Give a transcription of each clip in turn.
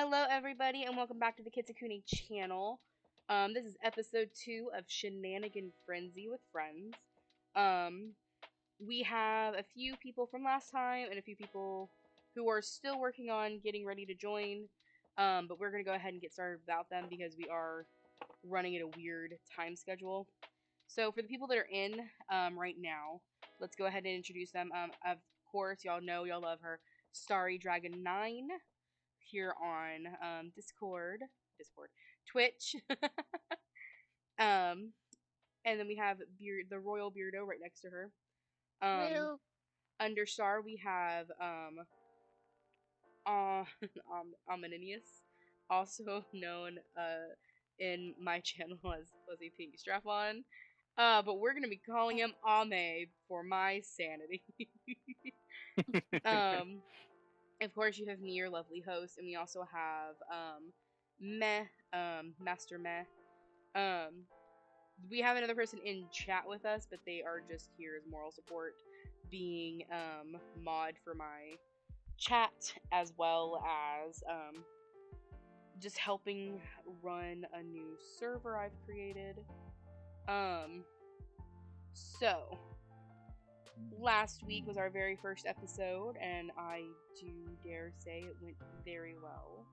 Hello, everybody, and welcome back to the Kitsukuni channel. This is episode 2 of Shenanigan Frenzy with friends. We have a few people from last time and a few people who are still working on getting ready to join. But we're going to go ahead and get started without them because we are running at a weird time schedule. So for the people that are in right now, let's go ahead and introduce them. Of course, y'all know, y'all love her, Starry Dragon 9. Here on Discord, Twitch, and then we have the Royal Beardo right next to her. Under Star we have Omininius, also known in my channel as Fuzzy Pink Strap-on. But we're gonna be calling him Ame for my sanity. Of course, you have me, your lovely host, and we also have Master Meh. We have another person in chat with us, but they are just here as moral support, being mod for my chat, as well as just helping run a new server I've created. So last week was our very first episode, and I do dare say it went very well.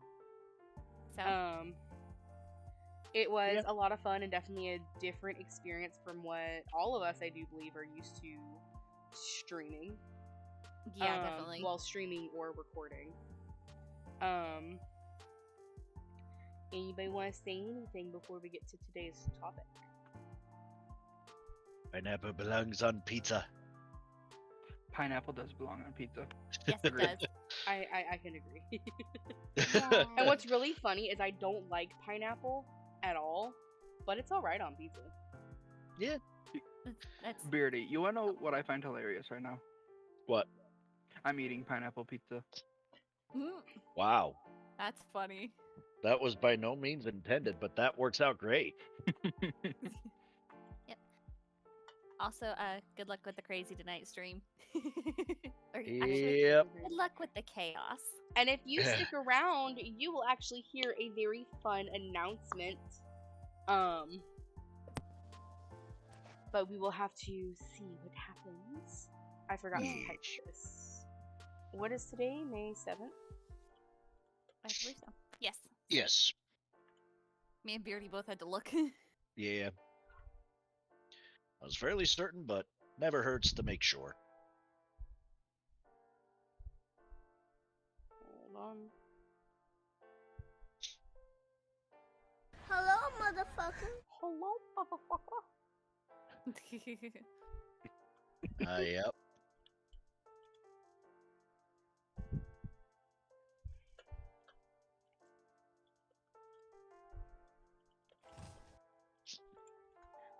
It was a lot of fun and definitely a different experience from what all of us, I do believe, are used to streaming. Yeah, definitely. While streaming or recording. Anybody want to say anything before we get to today's topic? Pineapple belongs on pizza. Pineapple does belong on pizza. Yes, it does. I can agree. And what's really funny is I don't like pineapple at all, but it's alright on pizza. Yeah. That's... Beardy, you wanna know what I find hilarious right now? What? I'm eating pineapple pizza. Wow. That's funny. That was by no means intended, but that works out great. Yep. Also, good luck with the Crazy Tonight stream. Yep. Good luck with the chaos. And if you stick around, you will actually hear a very fun announcement. But we will have to see what happens. I forgot to type this. What is today? May 7th? I believe so. Yes. Yes. Me and Beardy both had to look. Yeah. I was fairly certain, but never hurts to make sure. Hold on. Hello, motherfucker. Hello, motherfucker. Yep.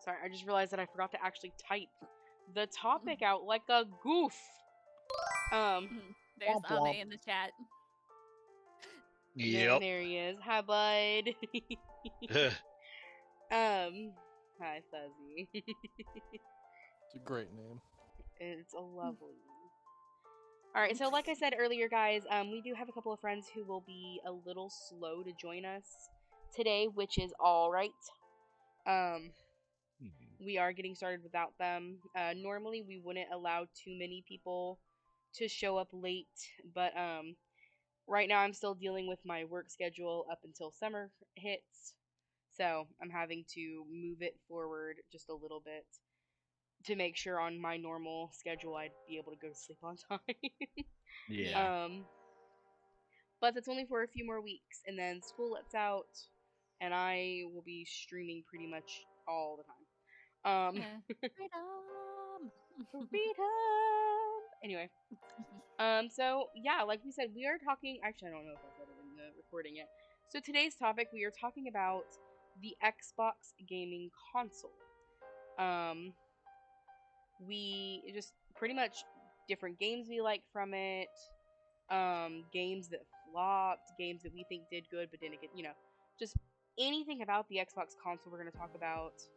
Sorry, I just realized that I forgot to actually type the topic out like a goof. There's Womp Ame in the chat. Yep. There he is. Hi, bud. Hi, Fuzzy. It's a great name. It's a lovely name. Alright, so like I said earlier, guys, we do have a couple of friends who will be a little slow to join us today, which is alright. We are getting started without them. Normally, we wouldn't allow too many people to show up late, but right now I'm still dealing with my work schedule up until summer hits, so I'm having to move it forward just a little bit to make sure on my normal schedule I'd be able to go to sleep on time. Yeah. But that's only for a few more weeks, and then school lets out, and I will be streaming pretty much all the time. Freedom! Freedom! Anyway. So, yeah, like we said, we are talking... Actually, I don't know if I said it in the recording yet. So today's topic, we are talking about the Xbox gaming console. We just pretty much different games we like from it, games that flopped, games that we think did good but didn't get, just anything about the Xbox console we're going to talk about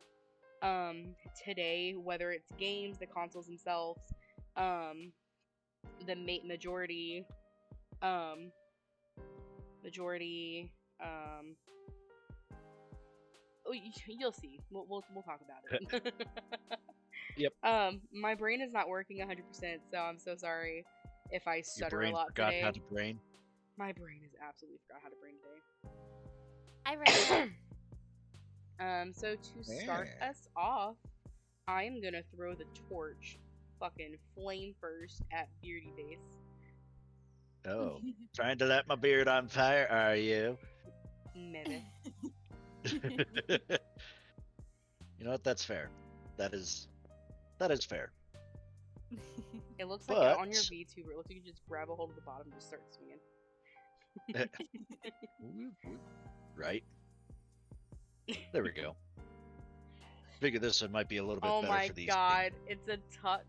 today, whether it's games, the consoles themselves, the majority majority. You'll see. We'll talk about it. Yep. My brain is not working 100%, so I'm so sorry if I Your stutter a brain lot forgot today. how to brain. My brain has absolutely forgot how to brain today. I read it. So to start us off, I'm gonna throw the torch, fucking flame first at Beardy Face. Oh, trying to light my beard on fire, are you? Maybe. You know what? That's fair. That is fair. It looks like on your But- VTuber, it looks like you just grab a hold of the bottom and just start swinging. Right. There we go. Figure this one might be a little bit Oh better my for these. god, it's a tux.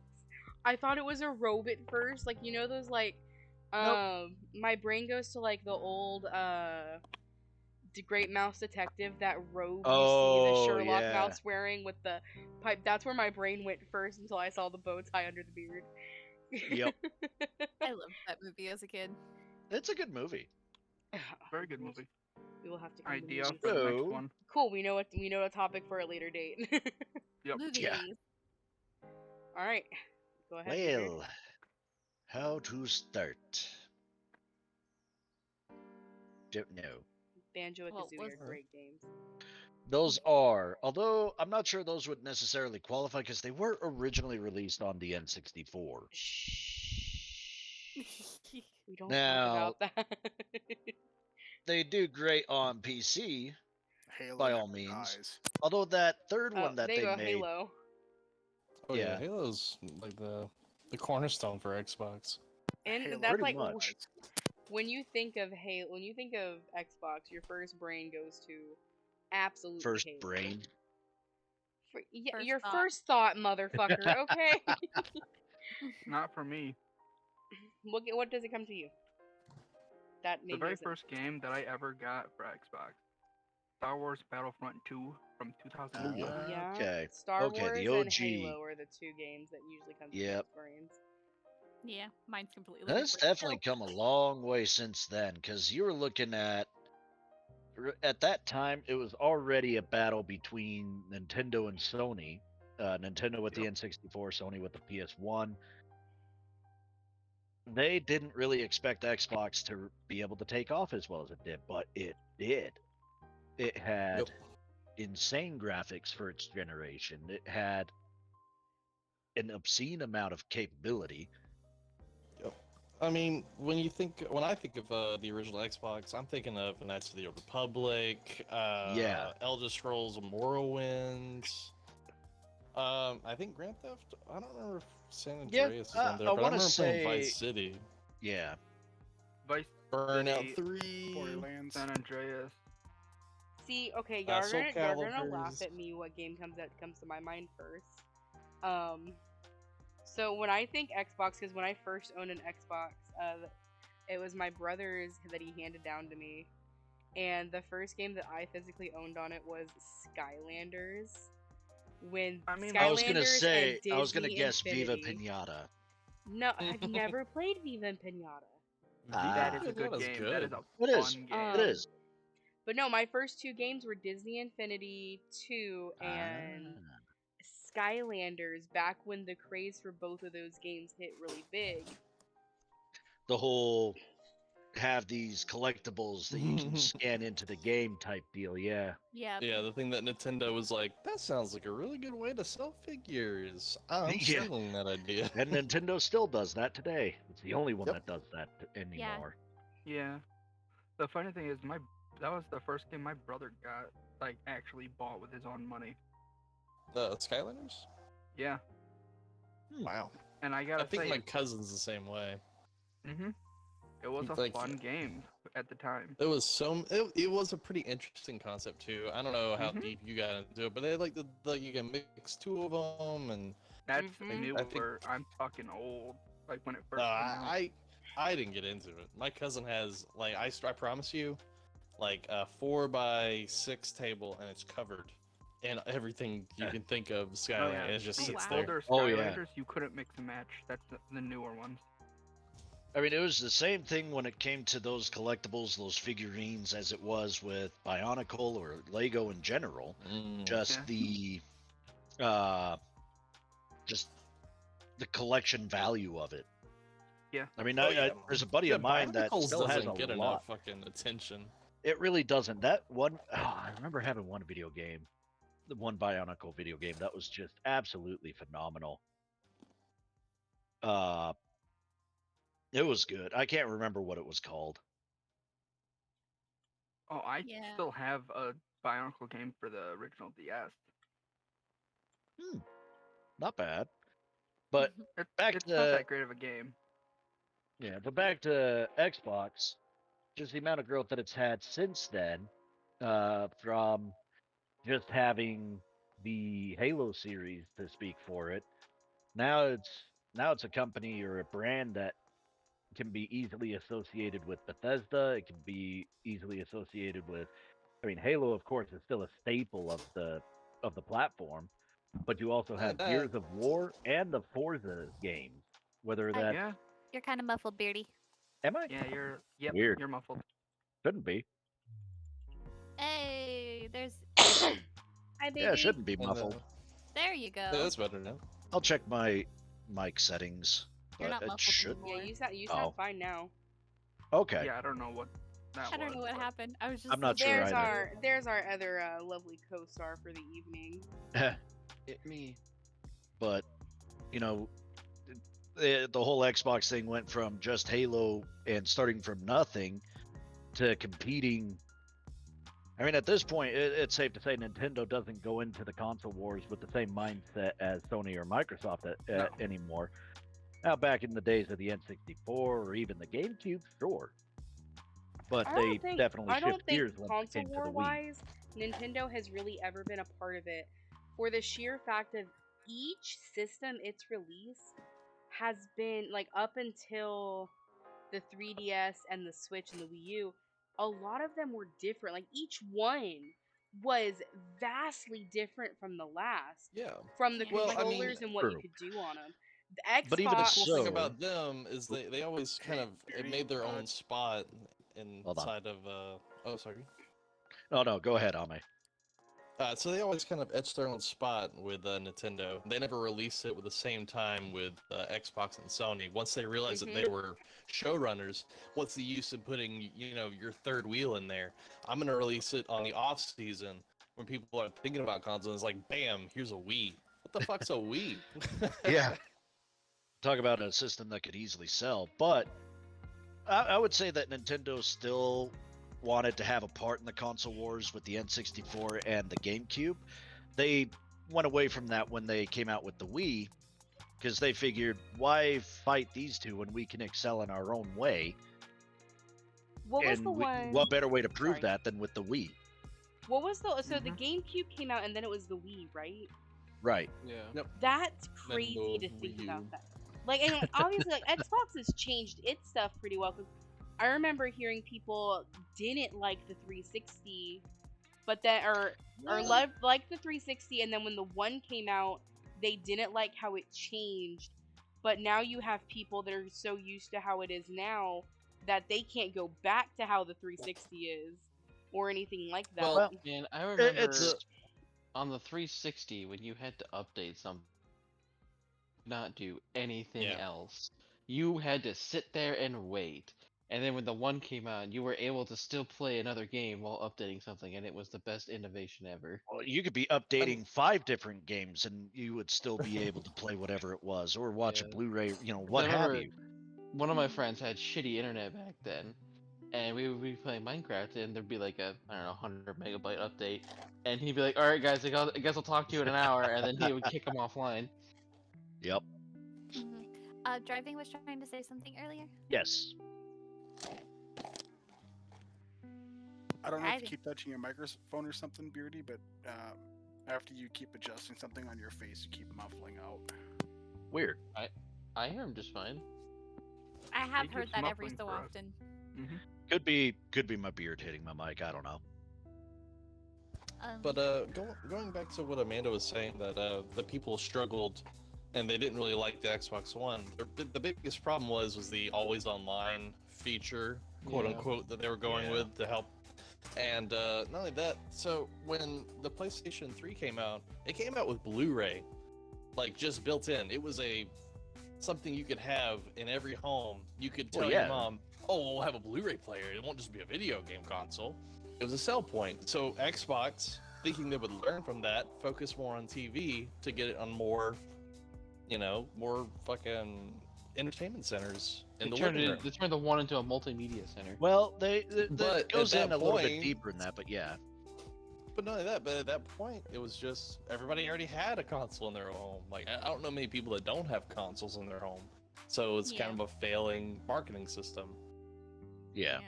I thought it was a robe at first, like you know those like, my brain goes to like the old Great Mouse Detective, that robe you see the Oh, Sherlock yeah. Mouse wearing with the pipe. That's where my brain went first until I saw the bow tie under the beard. Yep. I loved that movie as a kid. It's a good movie. Very good movie. We will have to come to Idea movies. for the next So- one. Cool. We know a topic for a later date. Yep. Movies. Yeah. All right. Go ahead. Beard. Well, how to start? Don't know. Banjo and Well, Kazooie let's- are great games. Those are, although I'm not sure those would necessarily qualify because they were originally released on the N64. We don't Now- talk about that. They do great on PC, Halo by never all means. dies. although that third Oh, one that there you they go, made, Halo. Oh yeah, Yeah. Halo's like the cornerstone for Xbox. And Halo that's Pretty like much. dies. when you think of Halo, when you think of Xbox, your first brain goes to absolutely first Halo. brain. Yeah, First your thought. first thought, motherfucker. Okay. Not for me. What does it come to you? That made The very no sense. first game that I ever got for Xbox, Star Wars Battlefront 2 from 2001. Yeah. Okay. Star Okay, Wars the and OG. Halo are the two games that usually come to Yep. people's brains. Yeah, mine's completely That's different. definitely come a long way since then, because you were looking at that time it was already a battle between Nintendo and Sony. Nintendo with the Yep. N64, Sony with the PS1. They didn't really expect Xbox to be able to take off as well as it did, but it did. It had Yep. insane graphics for its generation. It had an obscene amount of capability. I mean, when I think of the original Xbox, I'm thinking of Knights of the Old Republic, Yeah. Elder Scrolls Morrowind. I think Grand Theft. I don't remember if San Yeah, Andreas is on there, I but I wanna remember playing say- Vice City, Yeah. Vice Burnout City, 3. Borderlands. San Andreas. See, okay, y'all Soul are gonna laugh Calibers. at me. What game comes to my mind first? So when I think Xbox, because when I first owned an Xbox, it was my brother's that he handed down to me, and the first game that I physically owned on it was Skylanders. When I mean, I was gonna Skylanders say, and I was gonna Disney guess Viva Infinity. Pinata. No, I've never played Viva and Pinata. That is a Yeah, good that is game. That is a It is. fun game. It is. But no, my first two games were Disney Infinity 2 and Ah. Skylanders, back when the craze for both of those games hit really big. The whole have these collectibles that you can scan into the game type deal. Yeah. Yeah. Yeah, the thing that Nintendo was like, that sounds like a really good way to sell figures. I'm Yeah. stealing that idea. And Nintendo still does that today. It's the only one Yep. that does that anymore. Yeah. The funny thing is, that was the first game my brother got, like, actually bought with his own money. Skylanders? Yeah. Wow. And I I gotta think say, my cousin's the same way. it was a like- fun game at the time. It was it was a pretty interesting concept too. I don't know how Mhm. deep you got into it, but they like you can mix two of them, and That's Mhm. new I think- where I'm fucking old. Like when it first no, came out. I didn't get into it. My cousin has like I promise you, like a 4x6 table, and it's covered in everything you Yeah. can think of. Oh, Skyline, yeah. it just Oh, sits wow. there. Older Oh, yeah. Skylanders, you couldn't mix and match. That's the newer ones. I mean, it was the same thing when it came to those collectibles, those figurines, as it was with Bionicle or Lego in general. Just uh, just the collection value of it. Yeah. I mean, Oh, yeah. there's a buddy of mine that Bionicles still has doesn't a get lot. enough fucking attention. It really doesn't. That one, I remember having one video game, the one Bionicle video game that was just absolutely phenomenal. It was good. I can't remember what it was called. Oh, I Yeah. still have a Bionicle game for the original DS. Not bad. But It's back not to that great of a game. yeah, but back to Xbox, just the amount of growth that it's had since then, from just having the Halo series to speak for it. Now it's a company or a brand that can be easily associated with Bethesda. It can be easily associated with. I mean, Halo, of course, is still a staple of the platform, but you also have Gears of War and the Forza games. Whether Hi. that's Yeah, You're kind of muffled, Beardy. am I yep, weird? you're muffled. Shouldn't be. Hey, there's. Hi, baby. Yeah, it shouldn't be And, muffled. There you go. yeah, that's better now. I'll check my mic settings, You're but not it muffled should. anymore. Yeah, you Oh. sound fine now. Okay. Yeah, I don't know what that was. I don't know what but- happened. I was just. I'm not sure There's either. our other lovely co-star for the evening. It me. But you know, the whole Xbox thing went from just Halo and starting from nothing to competing. I mean, at this point, it's safe to say Nintendo doesn't go into the console wars with the same mindset as Sony or Microsoft No. anymore. Now, back in the days of the N64 or even the GameCube, sure, but they definitely I don't shift think gears when it console came to war the Wii. wise, Nintendo has really ever been a part of it, for the sheer fact of each system it's released has been like up until the 3DS and the Switch and the Wii U, a lot of them were different. Like each one was vastly different from the last. Yeah. From the Well, I mean, controllers and what you true. could do on them. The But even Xbox. Cool so, thing about them is they always kind of made their own spot Hold on. inside of oh sorry. Oh no, go ahead, Ame. So they always kind of etched their own spot with Nintendo. They never released it with the same time with Xbox and Sony. Once they realized that they were showrunners, what's the use of putting your third wheel in there? I'm gonna release it on the off season when people are thinking about consoles. It's like, bam, here's a Wii. What the fuck's a Wii? Yeah. Talk about a system that could easily sell, but I would say that Nintendo still wanted to have a part in the console wars with the N64 and the GameCube. They went away from that when they came out with the Wii because they figured, why fight these two when we can excel in our own way? What was the one? What better way to prove Sorry. that than with the Wii? What was the the GameCube came out and then it was the Wii, right? Right. Yeah. Yep. That's Then crazy the to think Wii U. about that. Like, and obviously, like Xbox has changed its stuff pretty well. Cause I remember hearing people didn't like the 360, but that or loved like the 360, and then when the one came out, they didn't like how it changed. But now you have people that are so used to how it is now that they can't go back to how the 360 is or anything like that. Well, And I remember It's on the 360 when you had to update something, not do anything Yeah. else. You had to sit there and wait. And then when the one came out, you were able to still play another game while updating something, and it was the best innovation ever. well, you could be updating 5 different games and you would still be able to play whatever it was or watch a Yeah. Blu-ray, I what have remember you. One of my friends had shitty internet back then, and we would be playing Minecraft, and there'd be like a, I don't know, 100 megabyte update, and he'd be like, "Alright guys, I guess I'll talk to you in an hour," and then he would kick him offline. Yep. Driving was trying to say something earlier. Yes. I don't know if Driving. you keep touching your microphone or something, Beardy, but after you keep adjusting something on your face, you keep muffling out. Weird. I hear him just fine. I have He heard keeps that every muffling so for us. often. Could be my beard hitting my mic. I don't know. But going back to what Amanda was saying, that the people struggled and they didn't really like the Xbox One. The biggest problem was the always online feature, quote Yeah. unquote, that they were going Yeah. with to help. And not only that, so when the PlayStation 3 came out, it came out with Blu-ray, like just built in. It was something you could have in every home. You could tell your mom, "Oh, we'll have a Blu-ray player. It won't just be a video game console." It was a sell point. So Xbox, thinking they would learn from that, focus more on TV to get it on more, more fucking entertainment centers in the living room. They turned the one into a multimedia center. Well, But it goes at in that a little bit point- deeper than that, but yeah. But not only that, but at that point, it was just everybody already had a console in their home. Like, I don't know many people that don't have consoles in their home. So it's kind of a failing marketing system. Yeah.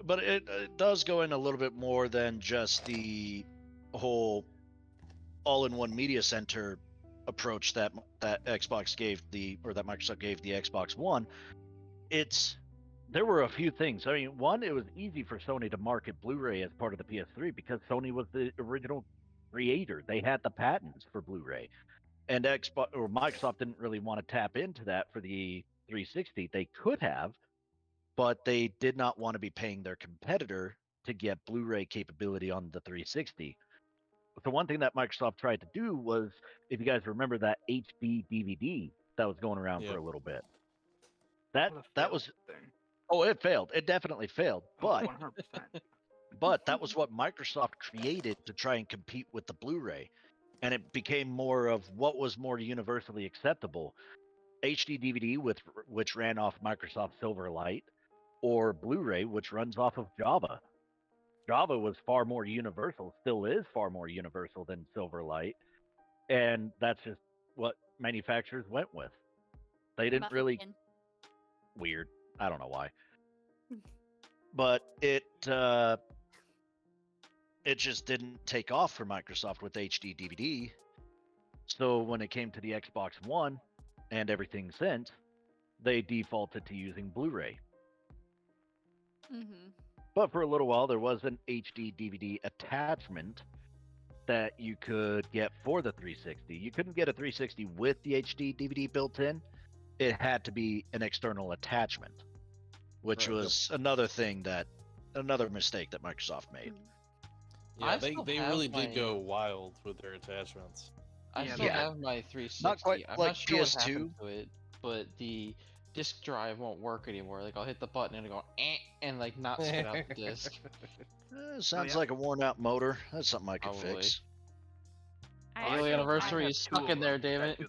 But it does go in a little bit more than just the whole all-in-one media center approach that Xbox gave that Microsoft gave the Xbox One. There were a few things. I mean, one, it was easy for Sony to market Blu-ray as part of the PS3 because Sony was the original creator. They had the patents for Blu-ray, and Microsoft didn't really want to tap into that for the 360. They could have, but they did not want to be paying their competitor to get Blu-ray capability on the 360. The one thing that Microsoft tried to do was, if you guys remember that HD DVD that was going around for a little bit. That was thing. Oh, it failed. It definitely failed. But 100%. but that was what Microsoft created to try and compete with the Blu-ray, and it became more of what was more universally acceptable: HD DVD, which ran off Microsoft Silverlight, or Blu-ray, which runs off of Java. Java was far more universal, still is far more universal than Silverlight, and that's just what manufacturers went with. They didn't really weird. I don't know why. But it just didn't take off for Microsoft with HD DVD. So when it came to the Xbox One and everything since, they defaulted to using Blu-ray. Mm-hmm. But for a little while, there was an HD DVD attachment that you could get for the 360. You couldn't get a 360 with the HD DVD built in. It had to be an external attachment, which was another mistake that Microsoft made. Yeah, they really did go wild with their attachments. I still have my 360. Not quite I'm like not sure PS2. what happened to it, but the disk drive won't work anymore. Like, I'll hit the button and it'll go and like not spit out the disk. Sounds like a worn out motor. That's something I could Probably. fix. Daily anniversary is stuck in there, damn it.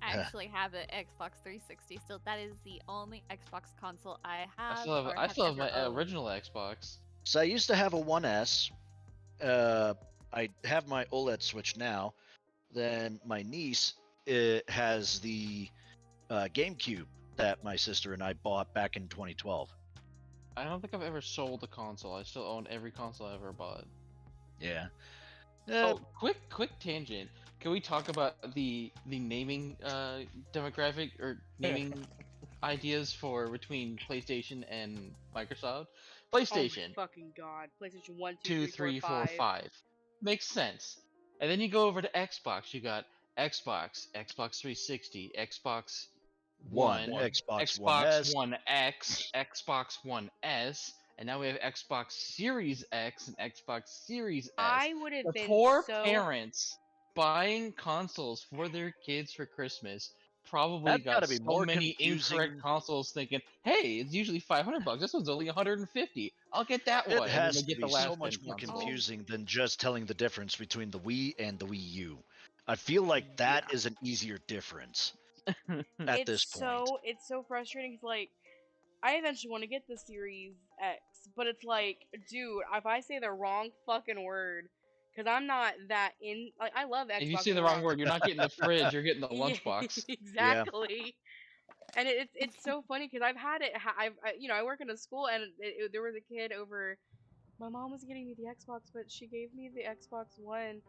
I actually have an Xbox 360 still. That is the only Xbox console I have. I still have my ever owned. original Xbox. So I used to have a 1S. I have my OLED Switch now. Then my niece has the GameCube that my sister and I bought back in 2012. I don't think I've ever sold a console. I still own every console I ever bought. Yeah. Oh, quick tangent. Can we talk about the naming demographic or naming ideas for between PlayStation and Microsoft? PlayStation. Oh my fucking god. PlayStation 1, 2, 3, 4, 5. Makes sense. And then you go over to Xbox. You got Xbox, Xbox 360, Xbox One, Xbox One X, Xbox One S, and now we have Xbox Series X and Xbox Series S. I would have been poor so parents buying consoles for their kids for Christmas probably That's got gotta be so more many confusing. incorrect consoles thinking, hey, it's usually $500. This one's only $150. I'll get that It one. And has then to they get be the last so much gen more console. confusing than just telling the difference between the Wii and the Wii U. I feel like that is an easier difference at this point. It's so frustrating because, like, I eventually want to get the Series X, but it's like, dude, if I say the wrong fucking word, because I'm not that in, like, I love Xbox. If you say the wrong word, you're not getting the fridge, you're getting the lunchbox. Exactly. And it's so funny because I've had it. I work in a school, and there was a kid over. My mom was getting me the Xbox, but she gave me the Xbox One,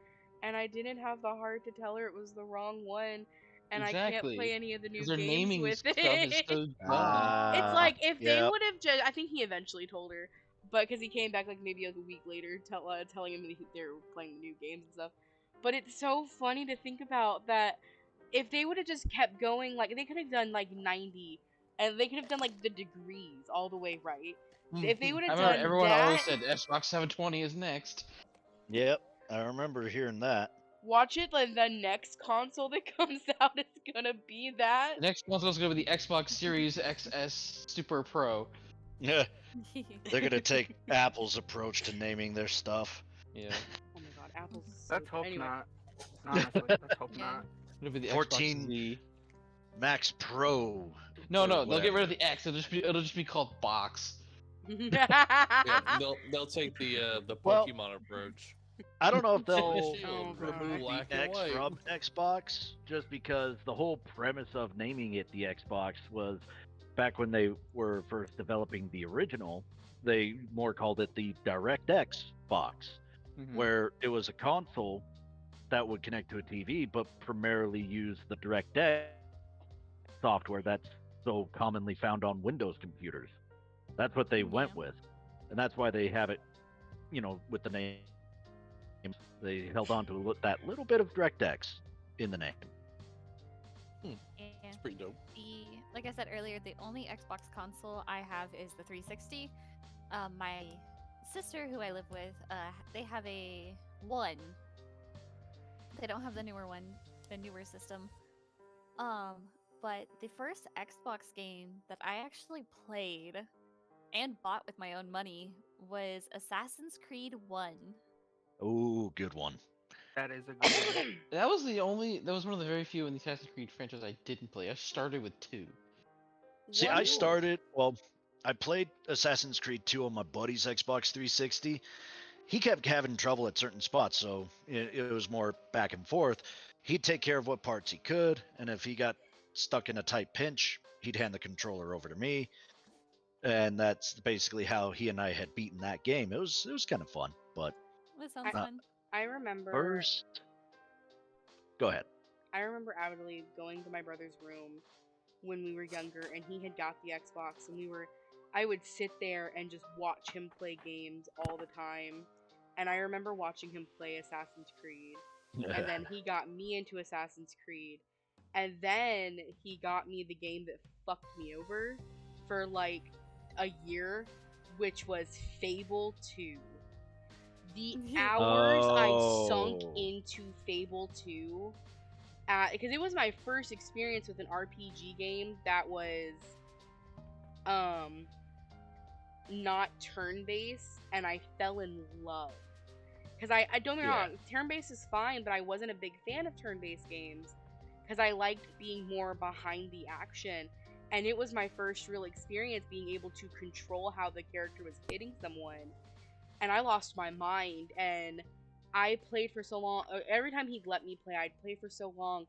and I didn't have the heart to tell her it was the wrong one, and I can't play any of the new their games naming with stuff it. is so dumb. It's like if they would have just. I think he eventually told her, but because he came back like maybe like a week later, telling him that they were playing new games and stuff. But it's so funny to think about that. if they would have just kept going, like they could have done like 90, and they could have done like the degrees all the way right. If they would I have remember done everyone always that, said Xbox 720 is next. Yep, I remember hearing that. watch it. Like the next console that comes out is gonna be that. The next console is going to be the Xbox Series XS Super Pro. Yeah, they're gonna take Apple's approach to naming their stuff. Yeah. Oh my god, Apple's. Let's hope anyway. not. Honestly, let's hope Yeah. not. It'll be the 14 Xbox V. Max Pro. No, or no, they'll get rid whatever. of the X. It'll just be called Box. Yeah, they'll take the Well- Pokemon approach. I don't know if they'll Oh, remove God. black the and X white. from Xbox, just because the whole premise of naming it the Xbox was back when they were first developing the original, they more called it the DirectX box, Mhm. where it was a console that would connect to a TV, but primarily use the DirectX software that's so commonly found on Windows computers. That's what they went Yeah. with, and that's why they have it, with the name. They held on to that little bit of DirectX in the name. Yeah. It's pretty dope. Like I said earlier, the only Xbox console I have is the 360. My sister, who I live with, they have a one. They don't have the newer one, the newer system. But the first Xbox game that I actually played and bought with my own money was Assassin's Creed 1. Oh, good one. That is a good one. That was one of the very few in the Assassin's Creed franchise I didn't play. I started with 2. See, One- I played Assassin's Creed 2 on my buddy's Xbox 360. He kept having trouble at certain spots, so it was more back and forth. He'd take care of what parts he could, and if he got stuck in a tight pinch, he'd hand the controller over to me. And that's basically how he and I had beaten that game. It was kind of fun, but That sounds I- fun. I remember. first, go ahead. I remember avidly going to my brother's room when we were younger, and he had got the Xbox, and I would sit there and just watch him play games all the time. And I remember watching him play Assassin's Creed, and then he got me into Assassin's Creed, and then he got me the game that fucked me over for like a year, which was Fable 2. The hours I sunk Oh. into Fable 2, because it was my first experience with an RPG game that was not turn-based, and I fell in love. Because I don't get me wrong, turn-based is fine, but I wasn't a big fan of turn-based games because I liked being more behind the action. And it was my first real experience being able to control how the character was hitting someone. And I lost my mind, and I played for so long. Every time he'd let me play, I'd play for so long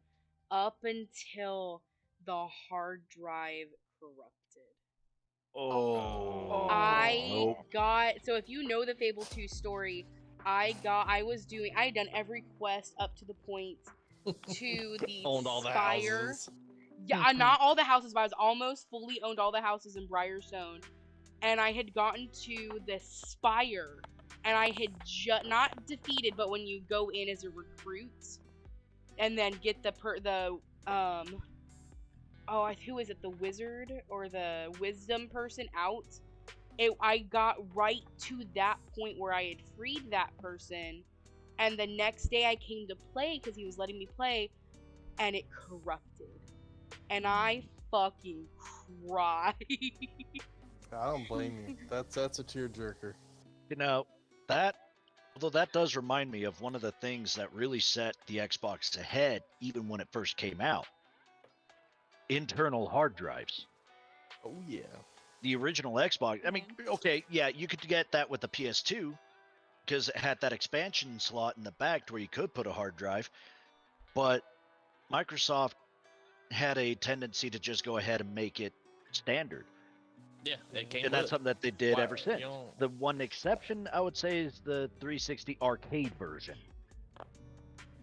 up until the hard drive corrupted. Oh. I Nope. got, so if you know the Fable 2 story, I had done every quest up to the point to the Owned all the Spire. houses. Yeah, not all the houses, but I was almost fully owned all the houses in Briarstone. And I had gotten to the Spire, and I had not defeated, but when you go in as a recruit, and then get who is it, the wizard or the wisdom person out, I got right to that point where I had freed that person, and the next day I came to play because he was letting me play, and it corrupted, and I fucking cried. I don't blame you. That's a tearjerker. Although that does remind me of one of the things that really set the Xbox ahead, even when it first came out. Internal hard drives. Oh yeah. The original Xbox, I mean, okay, yeah, you could get that with the PS2 because it had that expansion slot in the back to where you could put a hard drive, but Microsoft had a tendency to just go ahead and make it standard. Yeah, it came And that's with something that they did Why- ever since. you know- The one exception I would say is the 360 arcade version,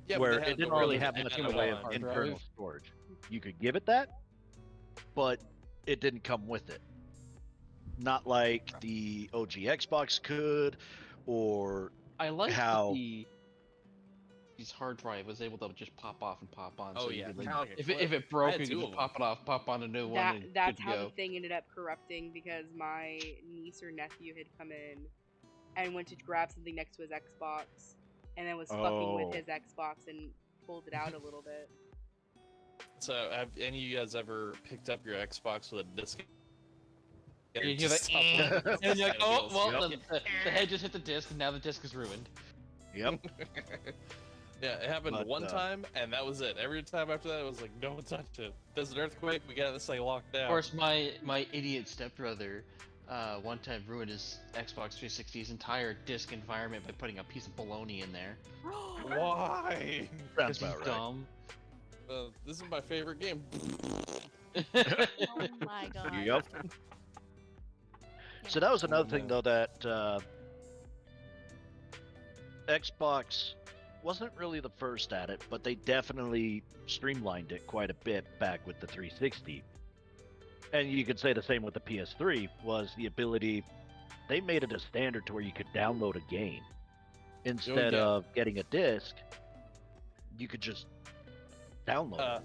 Yeah, but where they had it didn't the really one have that much had in the it way on of hard internal drive. storage. You could give it that, but it didn't come with it. Not like the OG Xbox could, or I like How- hard drive was able to just pop off and pop on. Oh so you yeah, could, kinda like a if clip. it I broke, had you could two just of 'em. pop it off, pop on a new one, and That's good to how go. the thing ended up corrupting because my niece or nephew had come in and went to grab something next to his Xbox and then was fucking with Oh. his Xbox and pulled it out a little bit. So, have any of you guys ever picked up your Xbox with a disc? And you hear Just that, stop it. and you're like, oh, Feels well, good. the head just hit the disc, and now the disc is ruined. Yep. Yeah, it happened But, one time, and that was it. Every time after that, it was like, no one touched it. There's an earthquake, we got this thing locked down. Of course, my idiot stepbrother one time ruined his Xbox 360's entire disc environment by putting a piece of bologna in there. Why? Sounds Because he's about right. dumb. This is my favorite game. Oh my god. Yep. So that was another thing, though, that Xbox wasn't really the first at it, but they definitely streamlined it quite a bit back with the 360. And you could say the same with the PS3, was the ability, they made it a standard to where you could download a game. Instead yeah. of getting a disc, you could just download it.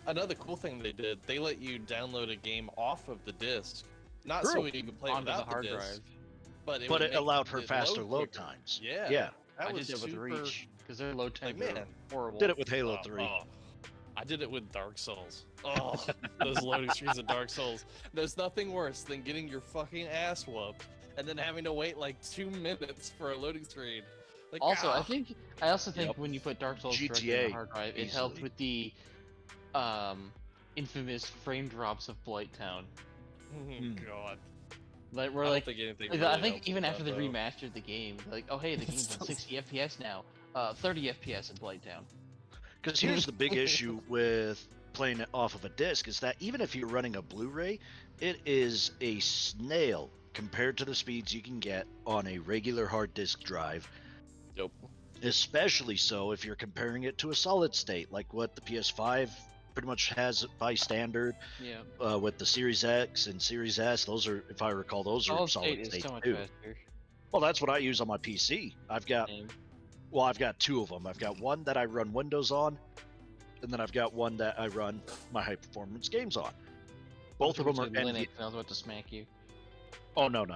Another cool thing they did, they let you download a game off of the disc. Not True. so you could play it Onto the without hard the disc, drive. but it, But would it make allowed for it faster load quicker. times. Yeah. Yeah. That I was did that with super... Reach, because their load times man. were horrible. Did it with Halo 3. I did it with Dark Souls. Oh, those loading screens of Dark Souls. There's nothing worse than getting your fucking ass whooped and then having to wait like 2 minutes for a loading screen. Like, Also, ah. I also think Yep. when you put Dark Souls directly on GTA the hard drive, it helped easily. with the infamous frame drops of Blighttown. God. Like we're I don't like, think anything I really think helps even with after that, they though. remastered the game, like, oh hey, the game's on 60 FPS now, 30 FPS in Blighttown. Because here's the big issue with playing it off of a disc is that even if you're running a Blu-ray, it is a snail compared to the speeds you can get on a regular hard disk drive. Yep. Especially so if you're comparing it to a solid state, like what the PS5 pretty much has by standard. Yeah. With the Series X and Series S, those are, if I recall, those are Solid solid state is states so much too. faster. Well, that's what I use on my PC. I've got Same. two of them. I've got one that I run Windows on, and then I've got one that I run my high performance games on. Both of them are Linux, NV. and I was about to smack you. Oh no.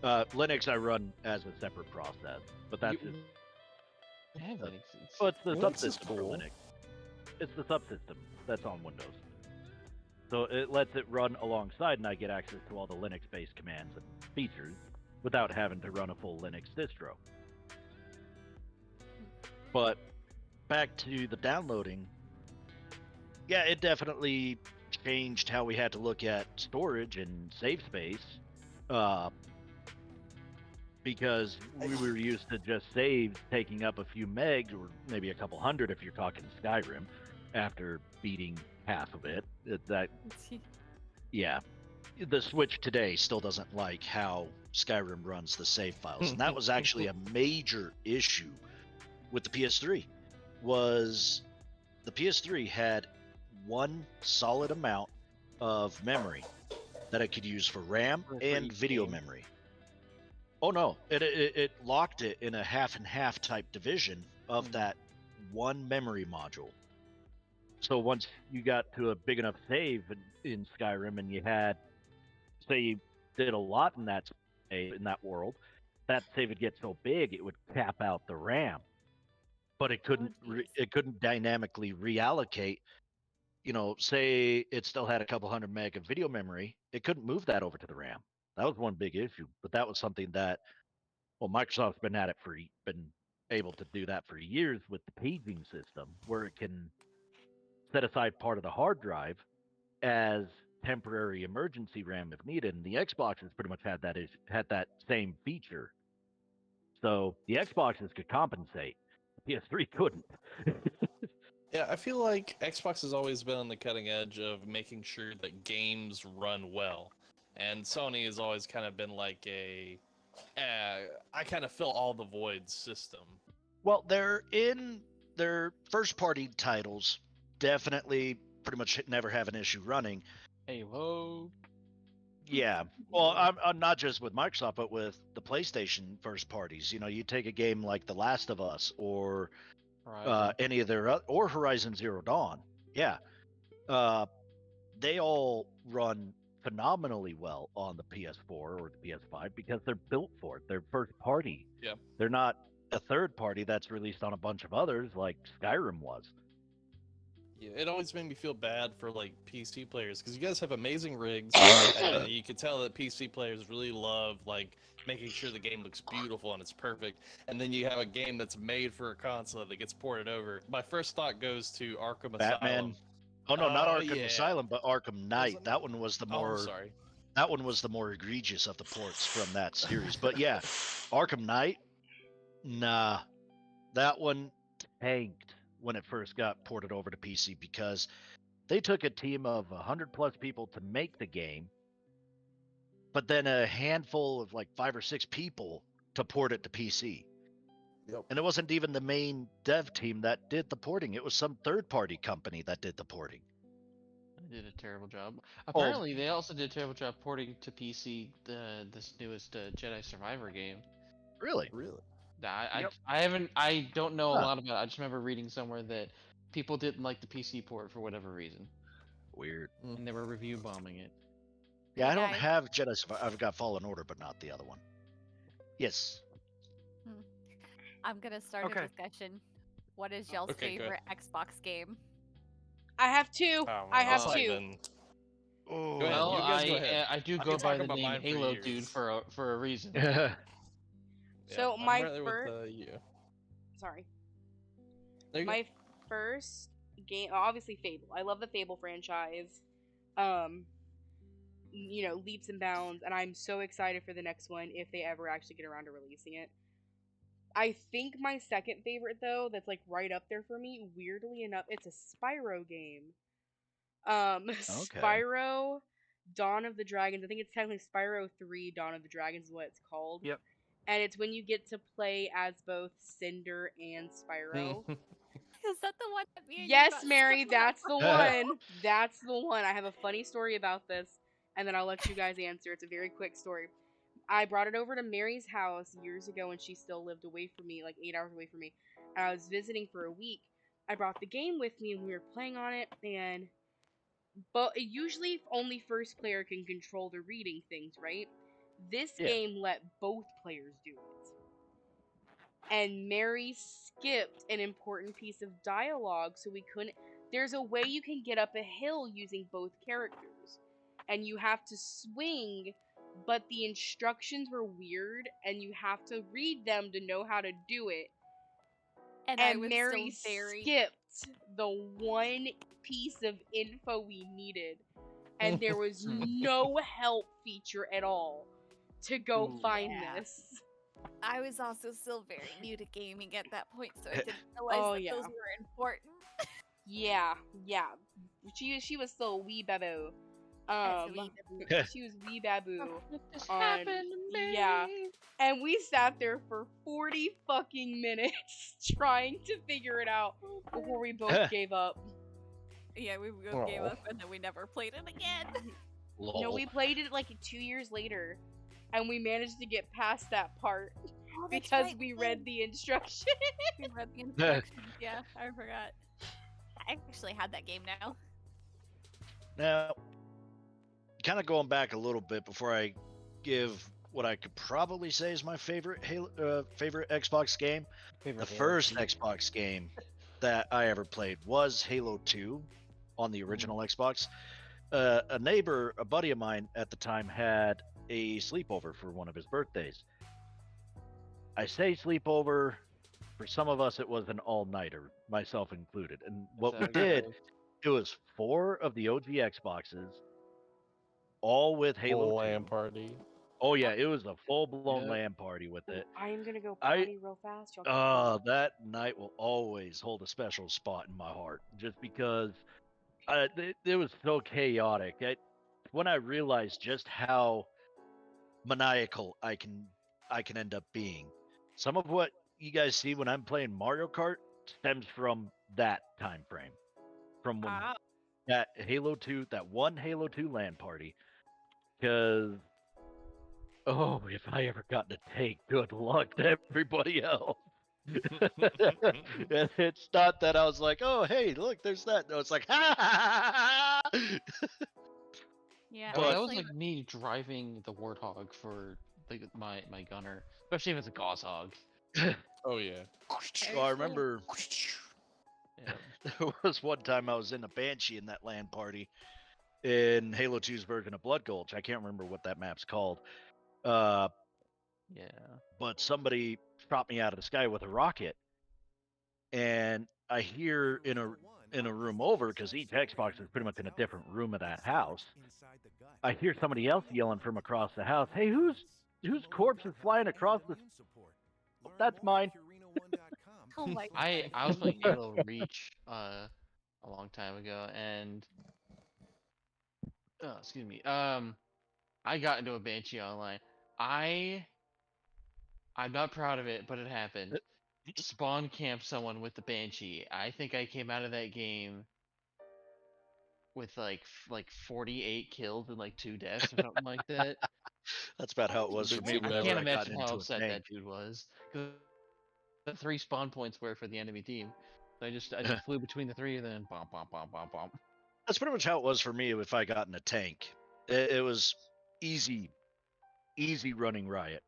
Linux I run as a separate process, but that's You- just, I have Linux. well, it's the Linux is subsystem for cool. Linux. It's the subsystem that's on Windows. So it lets it run alongside, and I get access to all the Linux-based commands and features without having to run a full Linux distro. But back to the downloading, yeah, it definitely changed how we had to look at storage and save space, because we were used to just saves taking up a few megs or maybe a couple hundred if you're talking Skyrim after beating half of it. Yeah, the Switch today still doesn't like how Skyrim runs the save files, and that was actually a major issue with the PS3. Was the PS3 had one solid amount of memory that it could use for RAM For and each video game. memory. Oh no, it locked it in a half and half type division of that one memory module. So once you got to a big enough save in Skyrim, and you had, say, you did a lot in that world, that save would get so big it would cap out the RAM, but it couldn't it couldn't dynamically reallocate. You know, say it still had a couple hundred meg of video memory, it couldn't move that over to the RAM. That was one big issue, but that was something that, well, Microsoft's been at it been able to do that for years with the paging system, where it can set aside part of the hard drive as temporary emergency RAM if needed. And the Xboxes pretty much had that same feature. So the Xboxes could compensate. The PS3 couldn't. Yeah, I feel like Xbox has always been on the cutting edge of making sure that games run well. And Sony has always kind of been like I kind of fill all the voids system. Well, they're in their first party titles, definitely pretty much never have an issue running. Hey, whoa. Yeah. Well, I'm not just with Microsoft, but with the PlayStation first parties. You know, you take a game like The Last of Us or Horizon. any of their or Horizon Zero Dawn. Yeah, they all run phenomenally well on the PS4 or the PS5 because they're built for it. They're first party. Yeah. They're not a third party that's released on a bunch of others like Skyrim was. Yeah, it always made me feel bad for like PC players because you guys have amazing rigs, and you can tell that PC players really love like making sure the game looks beautiful and it's perfect. And then you have a game that's made for a console that gets ported over. My first thought goes to Arkham Batman. Asylum. Oh no, not Arkham Yeah. Asylum, but Arkham Knight. it That not? one was the Oh, I'm more sorry. that one was the more egregious of the ports from that series. But yeah, Arkham Knight, nah, that one tanked when it first got ported over to PC because they took a team of 100 plus people to make the game, but then a handful of like 5 or 6 people to port it to PC. Yep. And it wasn't even the main dev team that did the porting. It was some third party company that did the porting. They did a terrible job. Oh. Apparently, they also did a terrible job porting to PC this newest Jedi Survivor game. Really? Really? I don't know a Huh. lot about it. I just remember reading somewhere that people didn't like the PC port for whatever reason, Weird. and they were review bombing it. Yeah, Hey, I don't guys. have Jedi Survivor. I've got Fallen Order, but not the other one. Yes. I'm gonna start Okay. a discussion. What is y'all's Okay, go favorite Xbox game? I have two. Oh, I have well, two. Then... Oh. Go ahead. Well, you guys go ahead. I do I've go been by talking the about name mine for Halo years. Dude for a reason. Yeah, So I'm my right there first, with you. sorry, There you go. my first game, obviously Fable. I love the Fable franchise. You know, leaps and bounds, and I'm so excited for the next one if they ever actually get around to releasing it. I think my second favorite though, that's like right up there for me, weirdly enough, it's a Spyro game. Okay. Spyro Dawn of the Dragons. I think it's technically Spyro 3 Dawn of the Dragons is what it's called. Yep. And it's when you get to play as both Cinder and Spyro. Is that the one that me and you Yes, got Mary, stuck on? that's the one. That's the one. I have a funny story about this, and then I'll let you guys answer. It's a very quick story. I brought it over to Mary's house years ago when she still lived away from me, like 8 hours away from me. And I was visiting for a week. I brought the game with me, and we were playing on it, and but usually only first player can control the reading things, right? This Yeah. game let both players do it. And Mary skipped an important piece of dialogue, so we couldn't. There's a way you can get up a hill using both characters, and you have to swing, but the instructions were weird, and you have to read them to know how to do it. And I And was Mary still very. skipped the one piece of info we needed, and there was no help feature at all to go Ooh. find Yeah. this. I was also still very new to gaming at that point, so I didn't realize Oh, that yeah. those were important. Yeah. She was still a wee babu. She was wee babu. This On- happened to me. yeah. And we sat there for 40 fucking minutes trying to figure it out before we both gave up. Yeah, we both gave Aw. up and then we never played it again. Lol. No, we played it like 2 years later, and we managed to get past that part Oh, that's because right, we did. read the instructions. We read the instructions. Yeah, I forgot. I actually had that game now. Now, kind of going back a little bit before I give what I could probably say is my favorite favorite Xbox game. The first Xbox game that I ever played was Halo 2 on the original Xbox. A neighbor, a buddy of mine at the time, had a sleepover for one of his birthdays. I say sleepover. For some of us, it was an all-nighter, myself included. And what we did, it was 4 of the OG Xboxes, all with Halo 2. LAN party. Oh yeah, it was a full-blown Yep. LAN party with it. I am gonna go I- potty real fast. Y'all keep going. That night will always hold a special spot in my heart, just because it was so chaotic. When I realized just how maniacal I can end up being, some of what you guys see when I'm playing Mario Kart stems from that time frame, from when Ah, that Halo 2, that one Halo 2 LAN party, because if I ever got to take good luck to everybody else. And it's not that I was like, oh, hey, look, there's that. No, it's like, ha ha ha ha. Yeah, Oh, that was actually, like me driving the warthog for my gunner, especially if it's a gauze hog. Oh yeah. Well, I remember Yeah. there was one time I was in a Banshee in that LAN party in Halo 2's version of Blood Gulch. I can't remember what that map's called. Yeah. But somebody shot me out of the sky with a rocket, and I hear in a room over, because each Xbox is pretty much in a different room of that house. I hear somebody else yelling from across the house, "Hey, whose corpse is flying across the? That's mine." oh my I was playing Halo Reach a long time ago, and excuse me, I got into a Banshee online. I'm not proud of it, but it happened. Spawn camp someone with the Banshee. I think I came out of that game with like 48 kills and like 2 deaths or something like that. That's about how it was for Big me team I whenever can't effort. I got imagine how into a upset tank. that dude was. 'Cause the 3 spawn points were for the enemy team. So I just flew between the 3 and then bomb bomb bomb bomb bomb. That's pretty much how it was for me if I got in a tank. It was easy running riot.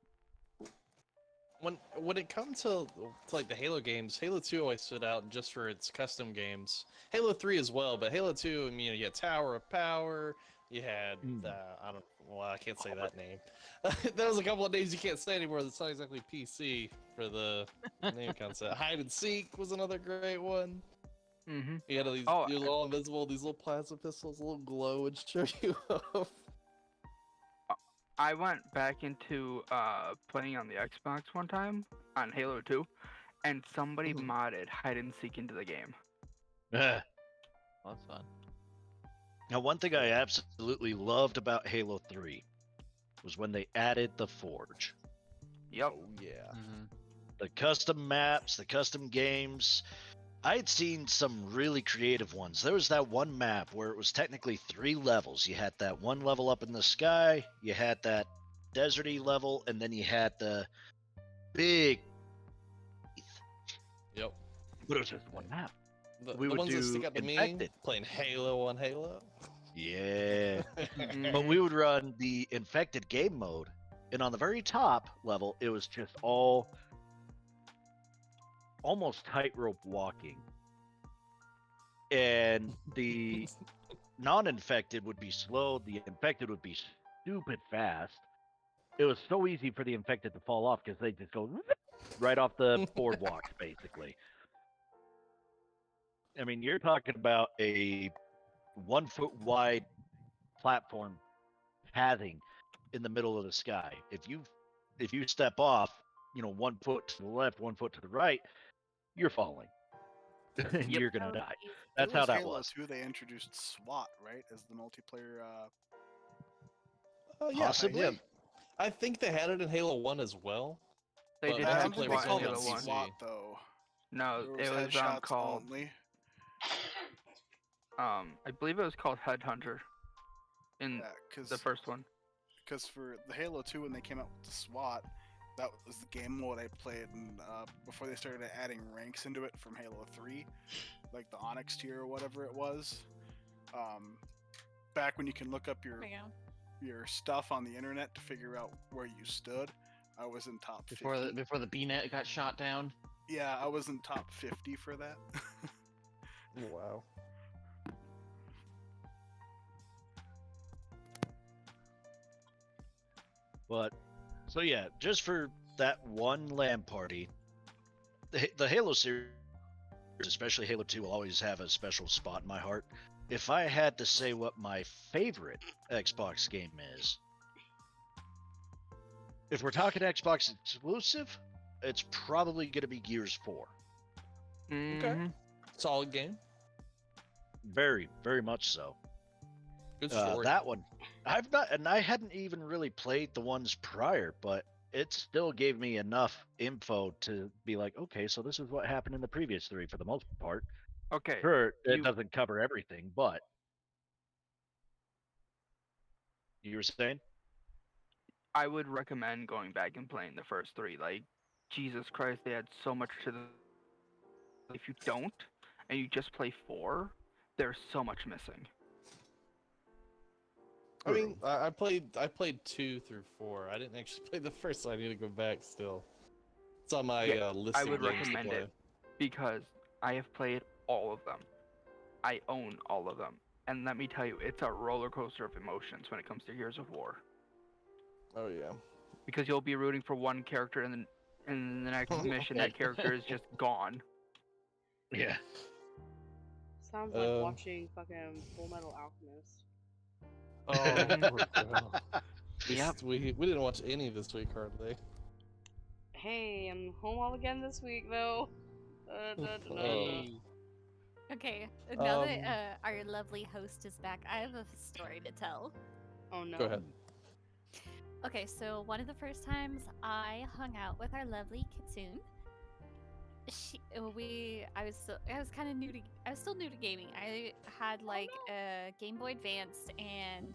When it comes to like the Halo games, Halo 2 always stood out just for its custom games. Halo 3 as well, but Halo 2, I mean, you had Tower of Power, you had I can't say that name. There was a couple of names you can't say anymore. That's not exactly PC for the name concept. Hide and Seek was another great one. Mm-hmm. You had these Oh, you're all invisible, these little plasma pistols, a little glow would show you off. I went back into playing on the Xbox one time on Halo 2, and somebody modded hide and seek into the game. Well, that's fun. Now, one thing I absolutely loved about Halo 3 was when they added the Forge. Yep. Oh yeah. Mm-hmm. The custom maps, the custom games. I'd seen some really creative ones. There was that one map where it was technically 3 levels. You had that one level up in the sky, you had that deserty level, and then you had the big. Yep. But it was just one map. We The would ones that stick do out to me, infected. playing Halo on Halo. Yeah. Mm-hmm. But we would run the infected game mode, and on the very top level, it was just all almost tightrope walking. And the non-infected would be slow, the infected would be stupid fast. It was so easy for the infected to fall off because they just go right off the boardwalks, basically. I mean, you're talking about a 1 foot wide platform pathing in the middle of the sky. If you step off, 1 foot to the left, 1 foot to the right, you're falling. You're gonna die. That's It how was that Halo was. 2. They introduced SWAT, right, as the multiplayer. Oh yeah, Possibly. I think they had it in Halo 1 as well. They But did I have don't think they multiplayer was SWAT in called only it on Halo 1. SWAT PC. though. No, There it was headshots called. only. I believe it was called Headhunter in Yeah, the first one. because for the Halo 2 when they came out with the SWAT, that was the game mode I played, and before they started adding ranks into it from Halo 3, like the Onyx tier or whatever it was. Back when you can look up There we go. your stuff on the internet to figure out where you stood, I was in top 50. Before the BNet got shot down. Yeah, I was in top 50 for that. Wow. But so yeah, just for that one LAN party, the Halo series, especially Halo 2, will always have a special spot in my heart. If I had to say what my favorite Xbox game is, if we're talking Xbox exclusive, it's probably going to be Gears 4. Mm-hmm. Solid game. Very, very much so. Good story. That one, I hadn't even really played the ones prior, but it still gave me enough info to be like, okay, so this is what happened in the previous 3 for the most part. Okay. Sure, it doesn't cover everything, but you were saying? I would recommend going back and playing the first 3. Like, Jesus Christ, they add so much to the. If you don't, and you just play 4, there's so much missing. I mean, I played 2 through 4. I didn't actually play the first, so I need to go back still. It's on my list I of would games to recommend play. it because I have played all of them. I own all of them, and let me tell you, it's a roller coaster of emotions when it comes to Gears of War. Oh yeah. Because you'll be rooting for one character, and then in the next mission, that character is just gone. Yeah. Sounds like watching fucking Full Metal Alchemist. Oh, poor girl. Yep. We didn't watch any this week hardly. Hey, I'm home all again this week though. Hey. Okay, now that our lovely host is back, I have a story to tell. Oh no. Go ahead. Okay, so one of the first times I hung out with our lovely Kitsune, I was kind of I was still new to gaming. I had like a Game Boy Advance and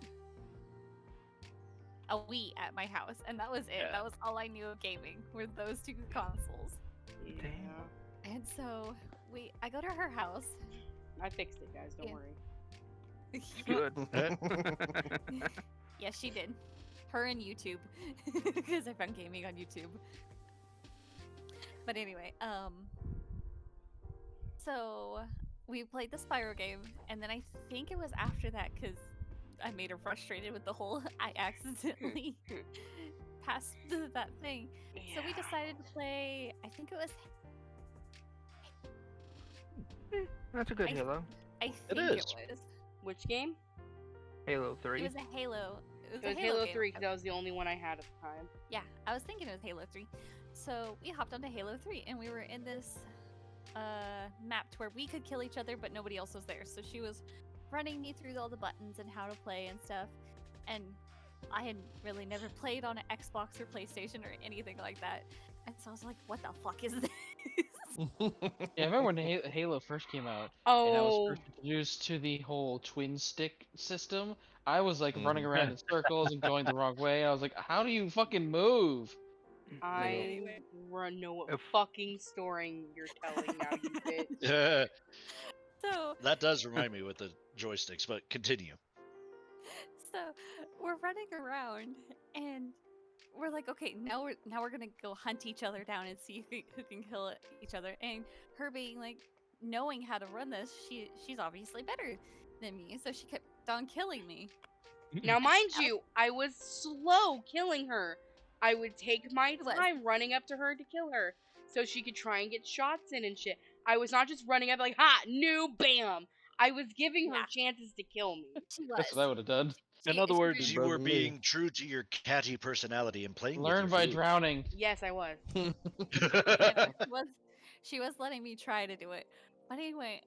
a Wii at my house, and that was it. Yeah. That was all I knew of gaming, were those 2 consoles. Yeah. And so I go to her house. I fixed it, guys. Don't worry. Good. Yes, she did. Her and YouTube, because I found gaming on YouTube. But anyway, so we played the Spyro game, and then I think it was after that because I made her frustrated with the whole I accidentally passed that thing. So we decided to play. I think it was. That's a good Halo. I think it was. Which game? Halo 3. It was a Halo. It was Halo 3 because that was the only one I had at the time. Yeah, I was thinking it was Halo 3. So we hopped onto Halo 3 and we were in this map to where we could kill each other, but nobody else was there. So she was running me through all the buttons and how to play and stuff. And I had really never played on an Xbox or PlayStation or anything like that. And so I was like, what the fuck is this? Yeah, I remember when Halo first came out, Oh. and I was first introduced to the whole twin stick system. I was like running around in circles and going the wrong way. I was like, how do you fucking move? I know what fucking story you're telling now, you bitch. So that does remind me with the joysticks, but continue. So we're running around and we're like, okay, now we're gonna go hunt each other down and see who can kill each other. And her being like, knowing how to run this, she's obviously better than me, so she kept on killing me. Now, mind you, I was slow killing her. I would take my time running up to her to kill her, so she could try and get shots in and shit. I was not just running up like, ha, new, bam. I was giving her chances to kill me. That's what I would have done. In other words, you were being true to your catty personality and playing Learn with by your food. drowning. Yes, I was. She was letting me try to do it. But anyway,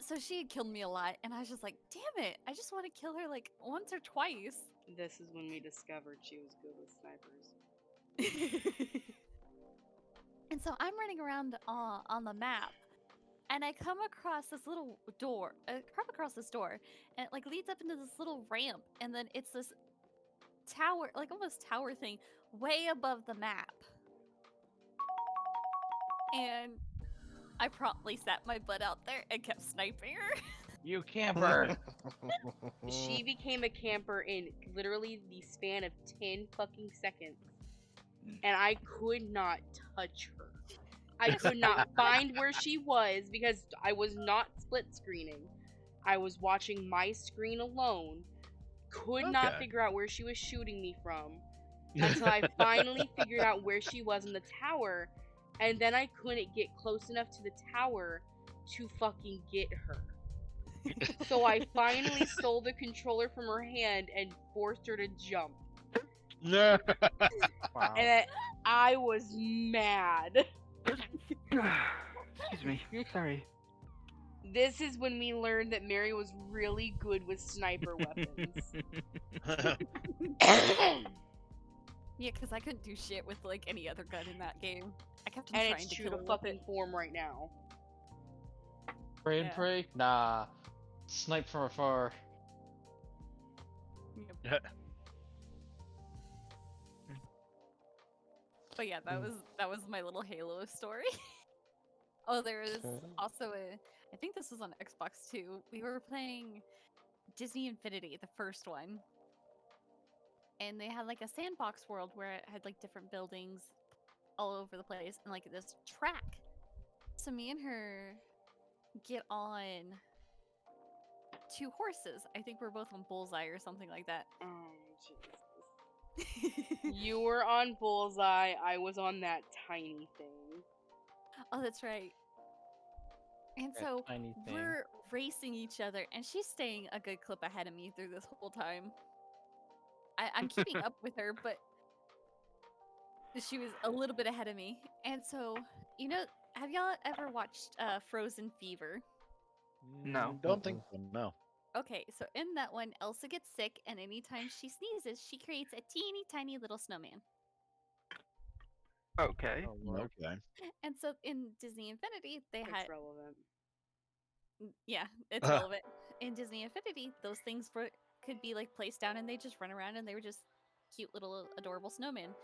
so she had killed me a lot, and I was just like, damn it, I just want to kill her like once or twice. This is when we discovered she was good with snipers. And so I'm running around on the map, and I come across this little door. And it like leads up into this little ramp, and then it's this tower, like almost tower thing, way above the map. And I promptly sat my butt out there and kept sniping her. You camper! She became a camper in literally the span of 10 fucking seconds. And I could not touch her. I could not find where she was because I was not split screening. I was watching my screen alone. Could not figure out where she was shooting me from until I finally figured out where she was in the tower. And then I couldn't get close enough to the tower to fucking get her. So I finally stole the controller from her hand and forced her to jump. No. Wow. And I was mad. Excuse me. Sorry. This is when we learned that Mary was really good with sniper weapons. Yeah, because I couldn't do shit with like any other gun in that game. I kept on And trying it's to true kill to her with fucking it. form right now. Pray and pray? Nah. Snipe from afar. But yeah, that was my little Halo story. Oh, there was also I think this was on Xbox too. We were playing Disney Infinity, the first one. And they had like a sandbox world where it had like different buildings all over the place and like this track. So me and her get on 2 horses. I think we're both on Bullseye or something like that. Oh, Jesus. You were on Bullseye. I was on that tiny thing. Oh, that's right. And That so tiny thing. we're racing each other, and she's staying a good clip ahead of me through this whole time. I'm keeping up with her, but she was a little bit ahead of me. And so, have y'all ever watched Frozen Fever? No. Don't think so, no. Okay, so in that one, Elsa gets sick, and anytime she sneezes, she creates a teeny tiny little snowman. Okay. Oh, Lord. Okay. And so in Disney Infinity, they had It's relevant. yeah, it's relevant. In Disney Infinity, those things could be like placed down, and they just run around, and they were just cute little adorable snowmen.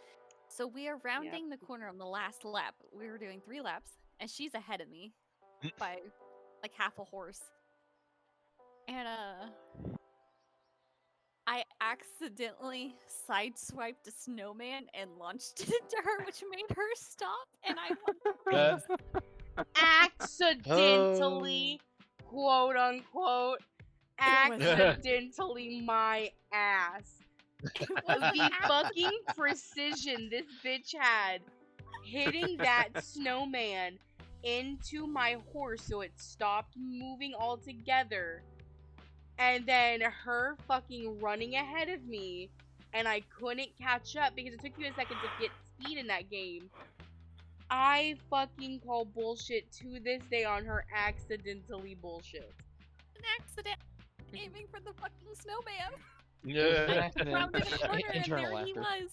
So we are rounding the corner on the last lap. We were doing 3 laps, and she's ahead of me by like half a horse. And I accidentally sideswiped a snowman and launched it into her, which made her stop, and I won. Accidentally, quote unquote, accidentally my ass. The fucking precision this bitch had hitting that snowman into my horse so it stopped moving altogether, and then her fucking running ahead of me, and I couldn't catch up because it took you a second to get speed in that game. I fucking call bullshit to this day on her accidentally bullshit. An accident aiming for the fucking snowman. Yeah. Accident. Rounded a corner, and Internal there he laughter. was.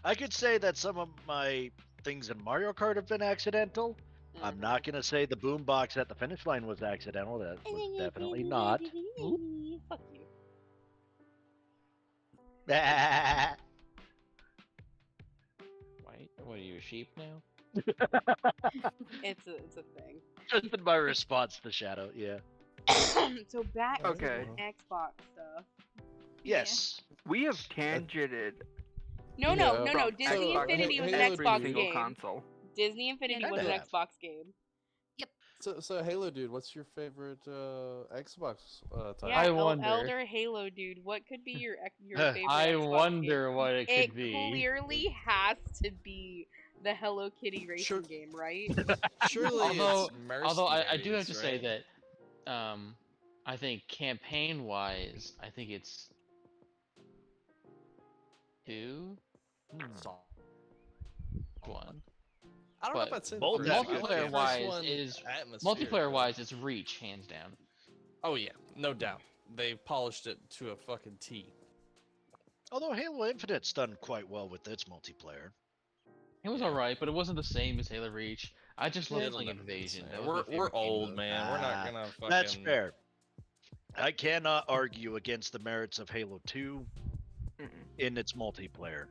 I could say that some of my things in Mario Kart have been accidental. I'm not gonna say the boombox at the finish line was accidental. That was definitely not. Fuck you. White? What are you, a sheep now? It's a thing. Just in my response to Shadow, yeah. So back to Okay. the Xbox stuff. Yes. We have tangented No, Yeah. Disney Xbox Infinity was an Halo Xbox Dude. single game. console. Disney Infinity Yeah, was an kinda. Xbox game. So Halo Dude, what's your favorite Xbox title? Yeah, I wonder. Elder Halo dude. What could be your favorite I Xbox wonder game? what it It could be. clearly has to be the Hello Kitty racing Sure. game, right? Surely Although it's I do have to say Mercenaries, that I think campaign wise, I think it's 2, right? 1. I don't know But if I'd say both the first one. have I think good the multiplayer first wise one, is atmospheric, multiplayer though. wise it's Reach hands down. Oh yeah, no doubt. They polished it to a fucking T. Although Halo Infinite's done quite well with its multiplayer. It was Yeah. alright, but it wasn't the same as Halo Reach. I just love It'll playing never be the Invasion. same. That was my We're favorite game old, mode. man. We're not gonna fucking. That's fair. I cannot argue against the merits of Halo 2 Mm-mm. in its multiplayer.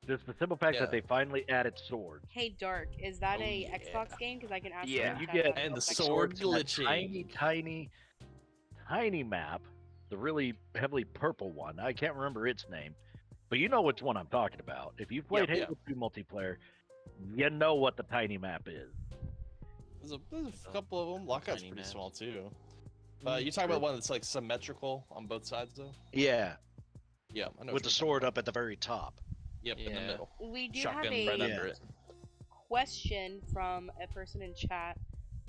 Just the simple fact Yeah. that they finally added swords. Hey, Dark, is that Oh, a yeah. Xbox game? Because I can ask Yeah. in You chat get- about And it the second. sword in that glitching. tiny map, the really heavily purple one. I can't remember its name, but you know which one I'm talking about. If you've played Yep. Halo 2 multiplayer, you know what the tiny map is. There's a couple of them. Lockout's Tiny pretty maps. small too. You're talking about one that's like symmetrical on both sides though. Yeah, Yeah, I know. with the sword up at the very top. Yep, in the Yeah. middle. We do Shotgun have right a under it. question from a person in chat.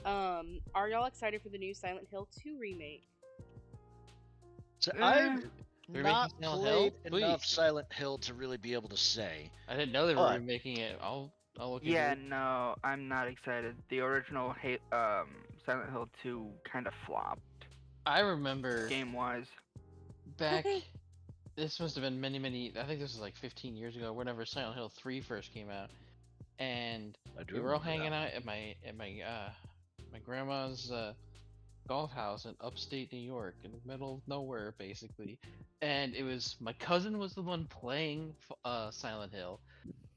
Are y'all excited for the new Silent Hill 2 remake? So Eh. I've They're not making Silent Hill? played enough Sweet. Silent Hill to really be able to say. I didn't know they were But- remaking it. I'll look Yeah, into it. no, I'm not excited. The original Silent Hill 2 kind of flopped I remember game wise. back. This must have been many. I think this was like 15 years ago. Whenever Silent Hill 3 first came out, and I do we were all remember hanging that. out at my grandma's golf house in upstate New York, in the middle of nowhere, basically. And it was my cousin was the one playing Silent Hill,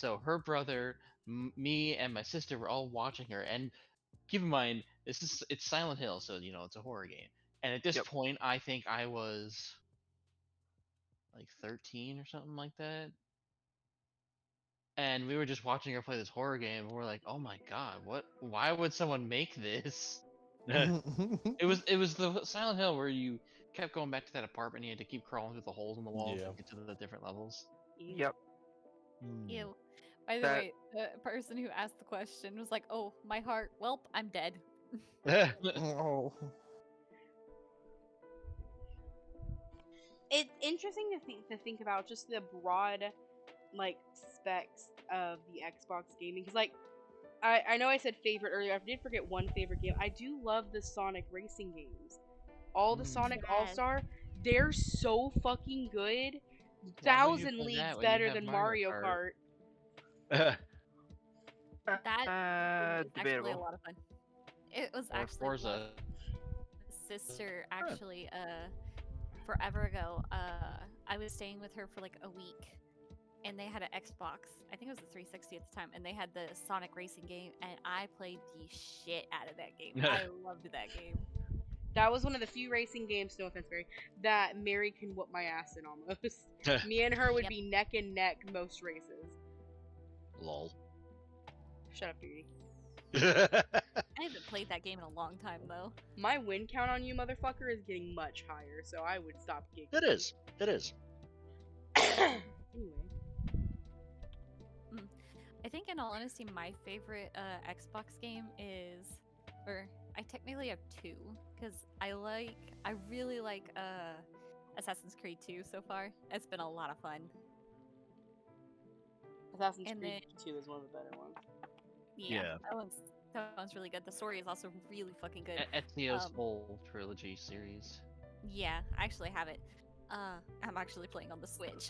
So her brother, me, and my sister were all watching her. And keep in mind, it's Silent Hill, so it's a horror game. And at this Yep. point, I think I was like 13 or something like that. And we were just watching her play this horror game, and we're like, "Oh my god, what? Why would someone make this?" It was the Silent Hill where you kept going back to that apartment, and you had to keep crawling through the holes in the walls Yeah. to get to the different levels. Ew. Yep. Ew. By the That- way, the person who asked the question was like, "Oh, my heart. Welp, I'm dead." Oh. It's interesting to think about just the broad like specs of the Xbox gaming, because like I know I said favorite earlier. I did forget one favorite game. I do love the Sonic racing games. All the Sonic Yes. All-Star, they're so fucking good. Why would you Thousand play leagues that when you better have than Mario Kart. That is actually a debatable. lot of fun. It was or actually Forza? sister actually forever ago. I was staying with her for like a week, and they had an Xbox. I think it was the 360 at the time, and they had the Sonic racing game, and I played the shit out of that game. I loved that game. That was one of the few racing games, no offense, Mary, that Mary can whoop my ass in almost. Me and her would Yep. be neck and neck most races. Lol. Shut up, Beauty. I haven't played that game in a long time though. My win count on you, motherfucker, is getting much higher, so I would stop giggling. It is. It is. Anyway. I think, in all honesty, my favorite Xbox game is, or I technically have two, because I really like Assassin's Creed 2 so far. It's been a lot of fun. Assassin's And Creed 2 is one of the better ones. Yeah. That one's really good. The story is also really fucking good. Ezio's Um, whole trilogy series. Yeah, I actually have it. I'm actually playing on the Switch.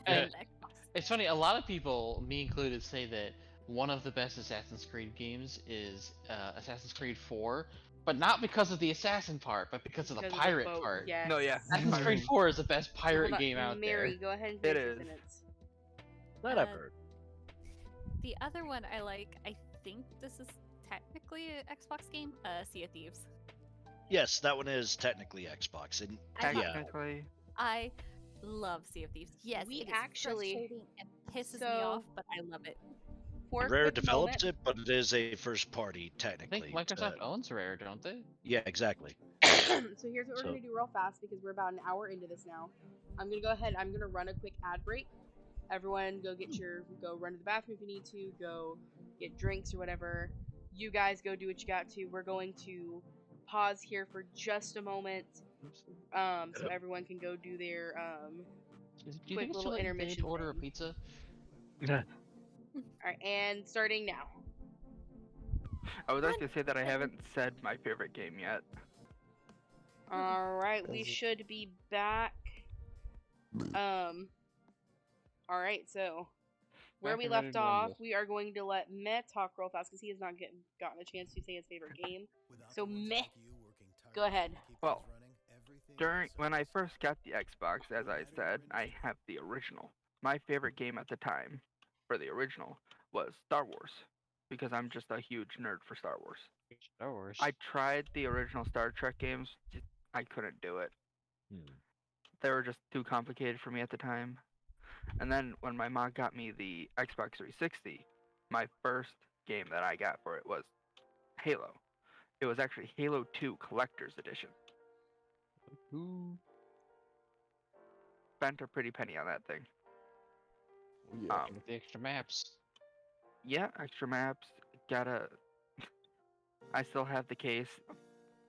And- And Xbox. It's funny, a lot of people, me included, say that one of the best Assassin's Creed games is Assassin's Creed 4, but not because of the assassin part, but because of the Because pirate boat, part. Yes. No, yeah. Assassin's Creed 4 is the best pirate Hold on, game out Mary, there. go ahead and It finish your is. sentence. That I've Uh, heard. The other one I like, I think this is technically an Xbox game, Sea of Thieves. Yes, that one is technically Xbox, and I love- yeah, Technically, I love Sea of Thieves. Yes, We it is actually- frustrating and pisses me so- off, but I love it. For a Rare quick developed moment, it, but it is a first party I technically. think Microsoft owns Rare, don't they? Yeah, exactly. so here's what we're So- gonna do real fast because we're about an hour into this now. I'm gonna go ahead. I'm gonna run a quick ad break. Everyone, go run to the bathroom if you need to. Go get drinks or whatever. You guys go do what you got to. We're going to pause here for just a moment, so everyone can go do their Do you Quick think it's too little late in the day intermission to order a thing. pizza? All right, and starting now. I would like to say that I haven't said my favorite game yet. All right, we Is it- should be back. All right, so where Back we and ready left to off, rumble. we are going to let Meh talk real fast because he has not gotten a chance to say his favorite game. So Meh, go ahead. Well, when I first got the Xbox, as I said, I have the original. My favorite game at the time for the original was Star Wars because I'm just a huge nerd for Star Wars. Star Wars. I tried the original Star Trek games, I couldn't do it. Hmm. They were just too complicated for me at the time. And then when my mom got me the Xbox 360, my first game that I got for it was Halo. It was actually Halo 2 Collector's Edition. Ooh. Spent a pretty penny on that thing. Yeah. With the extra maps. Yeah, extra maps. I still have the case,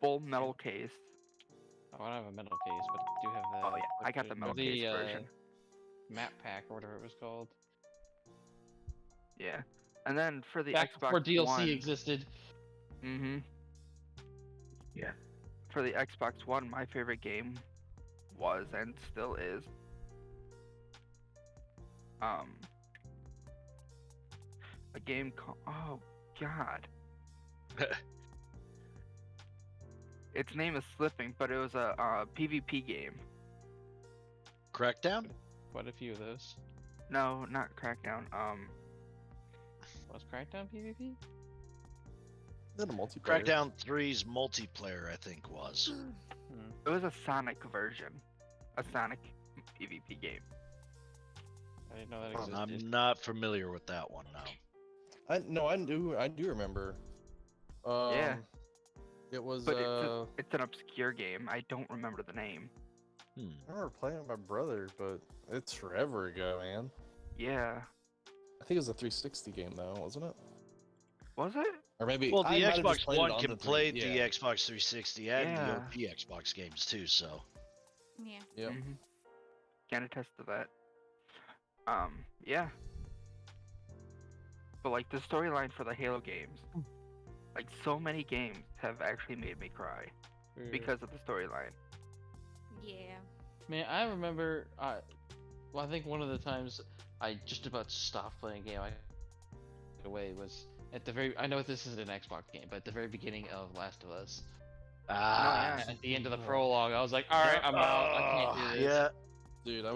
full metal case. Oh, I don't have a metal case, but I do have the. Oh yeah, I got the metal case version. Map pack or whatever it was called. Yeah, and then for the Back Xbox before DLC One, existed. mm-hmm. Yeah. For the Xbox One, my favorite game was and still is a game called God. Its name is slipping, but it was a PvP game. Crackdown? Quite a few of those. No, not Crackdown. Was Crackdown PvP? Then a multiplayer. Crackdown 3's multiplayer, I think, was. It was a Sonic version, a Sonic PvP game. I didn't know that existed. I'm not familiar with that one now. I do remember. Yeah. It was. But it's an obscure game. I don't remember the name. I remember playing with my brother, but it's forever ago, man. Yeah. I think it was a 360 game though, wasn't it? Was it? Or maybe Well, the I might have just Xbox played it One on can the play three- the yeah. Xbox 360 and Yeah. the OG Xbox games too. So Yeah. Yep. Can attest to that. Yeah. But like the storyline for the Halo games, like so many games have actually made me cry because of the storyline. Yeah. Man, I remember. Well, I think one of the times I just about stopped playing a game I away was at the very. I know this isn't an Xbox game, but at the very beginning of Last of Us. yeah. At the end of the prologue, I was like, "All right, I'm out. I can't do this." Yeah, Dude,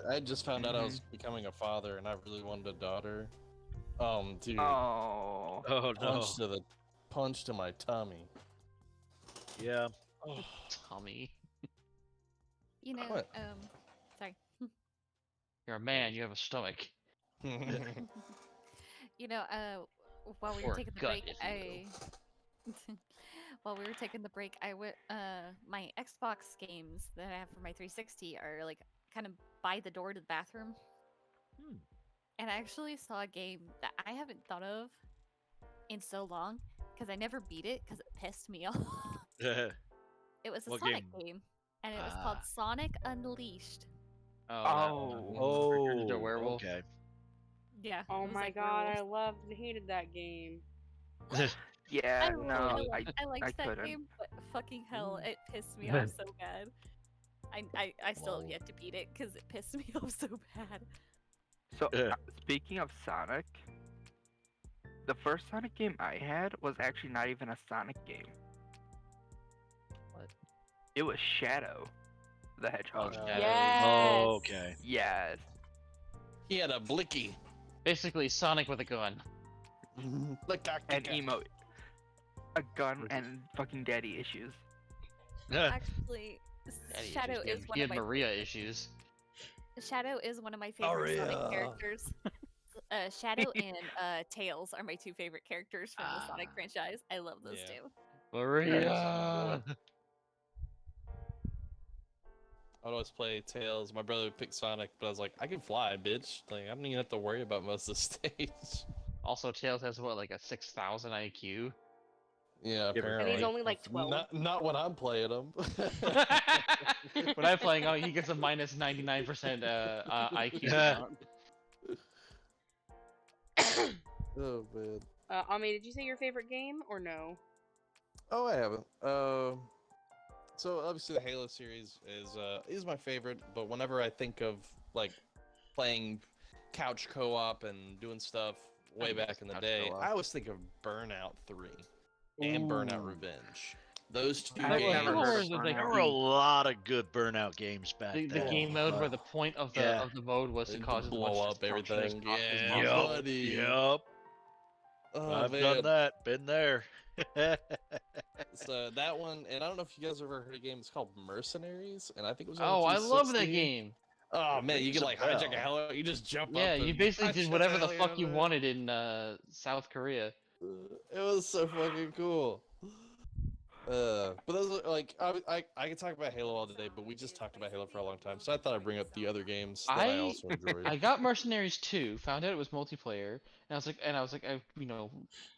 I just found out I was becoming a father, and I really wanted a daughter. Dude, Oh. Oh no. punch to my tummy. Yeah. Tommy, You know, What? sorry. you're a man. You have a stomach. You know, while we Or were taking the gut, break, if you while we were taking the break, I went. My Xbox games that I have for my 360 are like kind of by the door to the bathroom, and I actually saw a game that I haven't thought of in so long because I never beat it because it pissed me off. It was a What Sonic game? game, and it was called Sonic Unleashed. Return to the werewolf. Okay. Yeah. Oh it was my like god, I werewolves. loved and hated that game. Yeah. I No. liked that couldn't. game, but fucking hell, it pissed me off so bad. I still have yet to beat it because it pissed me off so bad. So speaking of Sonic, the first Sonic game I had was actually not even a Sonic game. What? It was Shadow the Hedgehog. Yes. Oh, okay. Yes. He had a blicky. Basically, Sonic with a gun. And emote. A gun and fucking daddy issues. Actually, Daddy Shadow issues. is one He of had my Maria issues. Shadow is one of my favorite Sonic Maria. characters. Shadow and Tails are my two favorite characters from the Sonic franchise. I love those Yeah. two. Maria. I'd always play Tails. My brother would pick Sonic, but I was like, I can fly, bitch. Like, I don't even have to worry about most of the stage. Also, Tails has what, like a 6,000 IQ? Yeah, Give or apparently. And he's only like 12. Not when I'm playing him. When I'm playing, he gets a minus 99% IQ. amount. Oh man. Ami, did you say your favorite game or no? Oh, I haven't. So obviously the Halo series is my favorite, but whenever I think of like playing couch co-op and doing stuff way back in the Couch day, co-op. I always think of Burnout 3 and Burnout Ooh. Revenge. Those two I've games. never heard of Like, There were a lot of good Burnout games back the then. game mode where the point of the Yeah. of the mode was to And cause to as blow much up destruction as everything. po- as Yeah, possible. buddy. Yep. Oh, I've man. done that. Been there. So that one, and I don't know if you guys ever heard a game. It's called Mercenaries, and I think it was. On Oh, the I love that 360. game. Oh man, you Rings can a like hijack a bell. heli. You just jump up. Yeah, you and basically hijack did a whatever the heli fuck out you of it. wanted in South Korea. It was so fucking cool. But those are, like I could talk about Halo all day, but we just talked about Halo for a long time, so I thought I'd bring up the other games that I also enjoyed. I got Mercenaries 2, found out it was multiplayer, and I was like,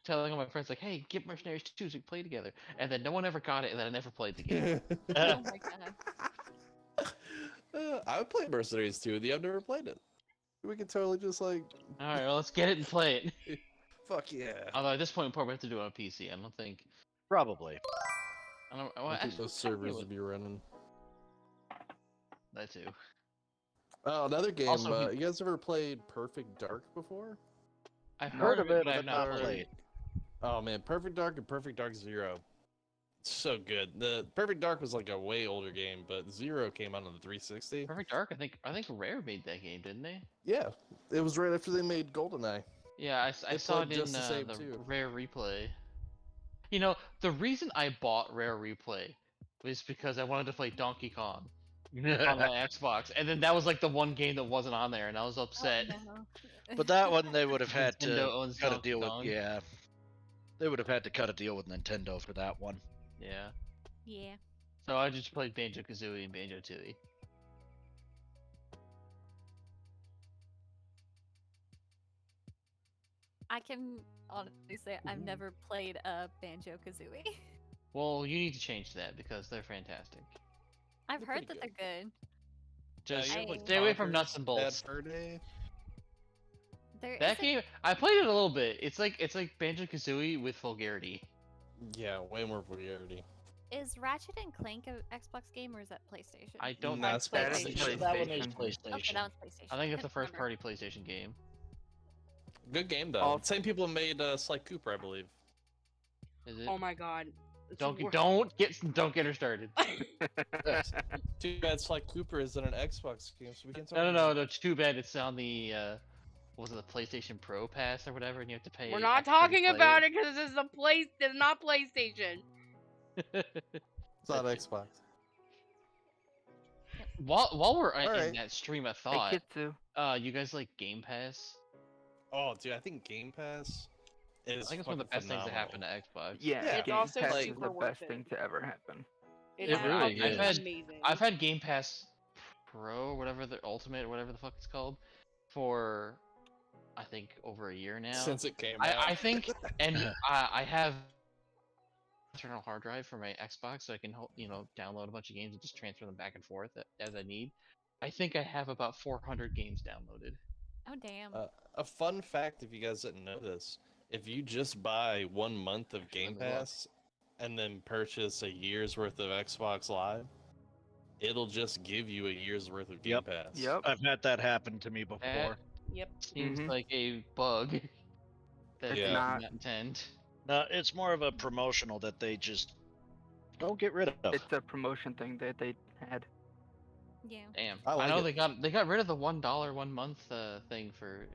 telling all my friends like, hey, get Mercenaries 2 so we can play together. And then no one ever got it, and then I never played the game. Oh my god. I would play Mercenaries too with you. I've never played it. We could totally just like, All right, well, let's get it and play it. fuck yeah. Although at this point, we probably have to do it on PC. I don't think. Probably. I don't. Well, I think actually, those technically servers it would be running. That too. Oh, another game. Also, you guys ever played Perfect Dark before? I've heard of it, but I've not not played. Oh man, Perfect Dark and Perfect Dark Zero. So good. The Perfect Dark was like a way older game, but Zero came out on the 360. Perfect Dark. I think Rare made that game, didn't they? Yeah, it was right after they made GoldenEye. Yeah, I It saw played it in just the same, the too. Rare Replay. You know, the reason I bought Rare Replay was because I wanted to play Donkey Kong on my Xbox, and then that was like the one game that wasn't on there, and I was upset. Oh, no. But that one they would have had Nintendo to owns cut a Donkey deal with. Kong. Yeah, they would have had to cut a deal with Nintendo for that one. Yeah. Yeah. So I just played Banjo Kazooie and Banjo Tooie. I can honestly say I've never played a Banjo Kazooie. Well, you need to change that because they're fantastic. I've They're heard pretty that they're good. Just you have, like, stay away from nuts and Bad bolts. Fur Day. There is That a, game, I played it a little bit. It's like Banjo Kazooie with vulgarity. Yeah, way more vulgarity. is Ratchet and Clank a Xbox game or is that PlayStation? I don't. That's That is PlayStation. That one is PlayStation. PlayStation. Okay, that one's PlayStation. I think it's a Couldn't remember. first-party PlayStation game. Good game though. All- Same people made Sly Cooper, I believe. Is it? Oh my god. It's Don't wor- don't get her started. Too bad Sly Cooper isn't an Xbox game, so we can talk. No. It's too bad. It's on the what was it, the PlayStation Pro Pass or whatever, and you have to pay. We're not extra to talking play about it because this is this is not PlayStation. It's not Xbox. While we're in Alright. that stream of Hey, thought, Kitsu. you guys like Game Pass? Oh, dude, I think Game Pass is. I think it's one of the best things that happened to Xbox. Yeah, Yeah. It's Game also Pass is super the worth best it. thing to ever happen. It's It really fucking is. amazing. I've had Game Pass Pro, whatever the Ultimate, or whatever the fuck it's called, for I think over a year now. Since it came out. I think, and I have internal hard drive for my Xbox, so I can download a bunch of games and just transfer them back and forth as I need. I think I have about 400 games downloaded. Oh damn. A fun fact, if you guys didn't know this, if you just buy 1 month of Game Let me look. Pass and then purchase a year's worth of Xbox Live, it'll just give you a year's worth of Game Yep. Pass. Yep. I've had that happen to me before. Yep. Seems Mhm. like a bug that It's they did not. not intend. No, it's more of a promotional that they just don't get rid of. It's a promotion thing that they had. Yeah. Damn. I like know it. they got rid of the $1 1 month thing for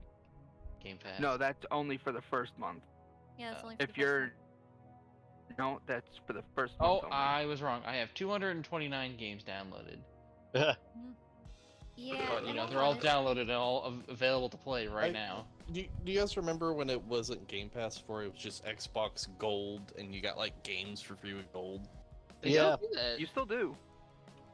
Game Pass. No, that's only for the first month. Yeah, that's only for If the first you're one. no, that's for the first Oh, month only. I was wrong. I have 229 games downloaded. Yeah. But I'm they're all honest. downloaded and all available to play right now. Do you guys remember when it wasn't Game Pass before? It was just Xbox Gold, and you got like games for free with Gold. They Yeah. still do that. You still do.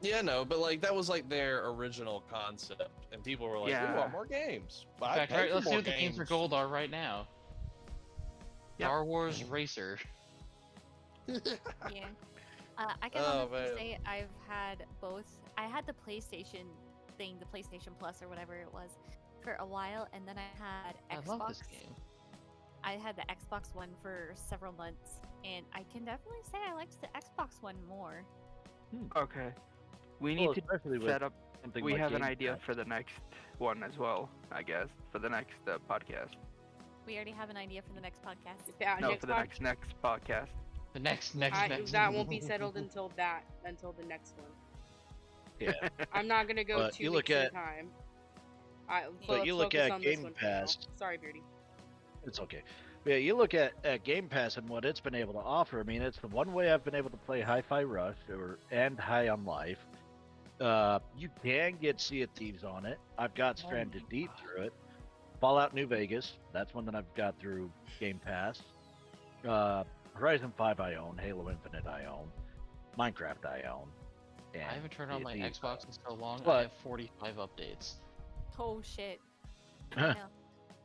Yeah, no, but like that was like their original concept, and people were like, "We Yeah. want more games." In fact, alright, let's see what the games for gold are right now. Yep. Star Wars Racer. Yeah. I can Oh, honestly man. say I've had both. I had the PlayStation thing, the PlayStation Plus or whatever it was, for a while, and then I had I Xbox. love this game. I had the Xbox One for several months, and I can definitely say I liked the Xbox One more. Okay. We Well, need to especially with set up. something We like have an Game idea Pass. for the next one as well, I guess, for the next podcast. We already have an idea for the next podcast. Yeah, No, next for the pod- next podcast. The next. that won't be settled until the next one. Yeah. I'm not gonna go But 2 you weeks look at a at- time. But you let's look focus at on this Game one for now. Pass. Sorry, Beardy. It's okay. Yeah, you look at Game Pass and what it's been able to offer. I mean, it's the one way I've been able to play Hi-Fi Rush and High on Life. You can get Sea of Thieves on it. I've got Stranded Deep through it. Fallout New Vegas, that's one that I've got through Game Pass. Horizon 5 I own. Halo Infinite I own. Minecraft I own. And I haven't turned on Sea my of Thieves. Xbox in so long. I But- have 45 updates. Oh shit. No.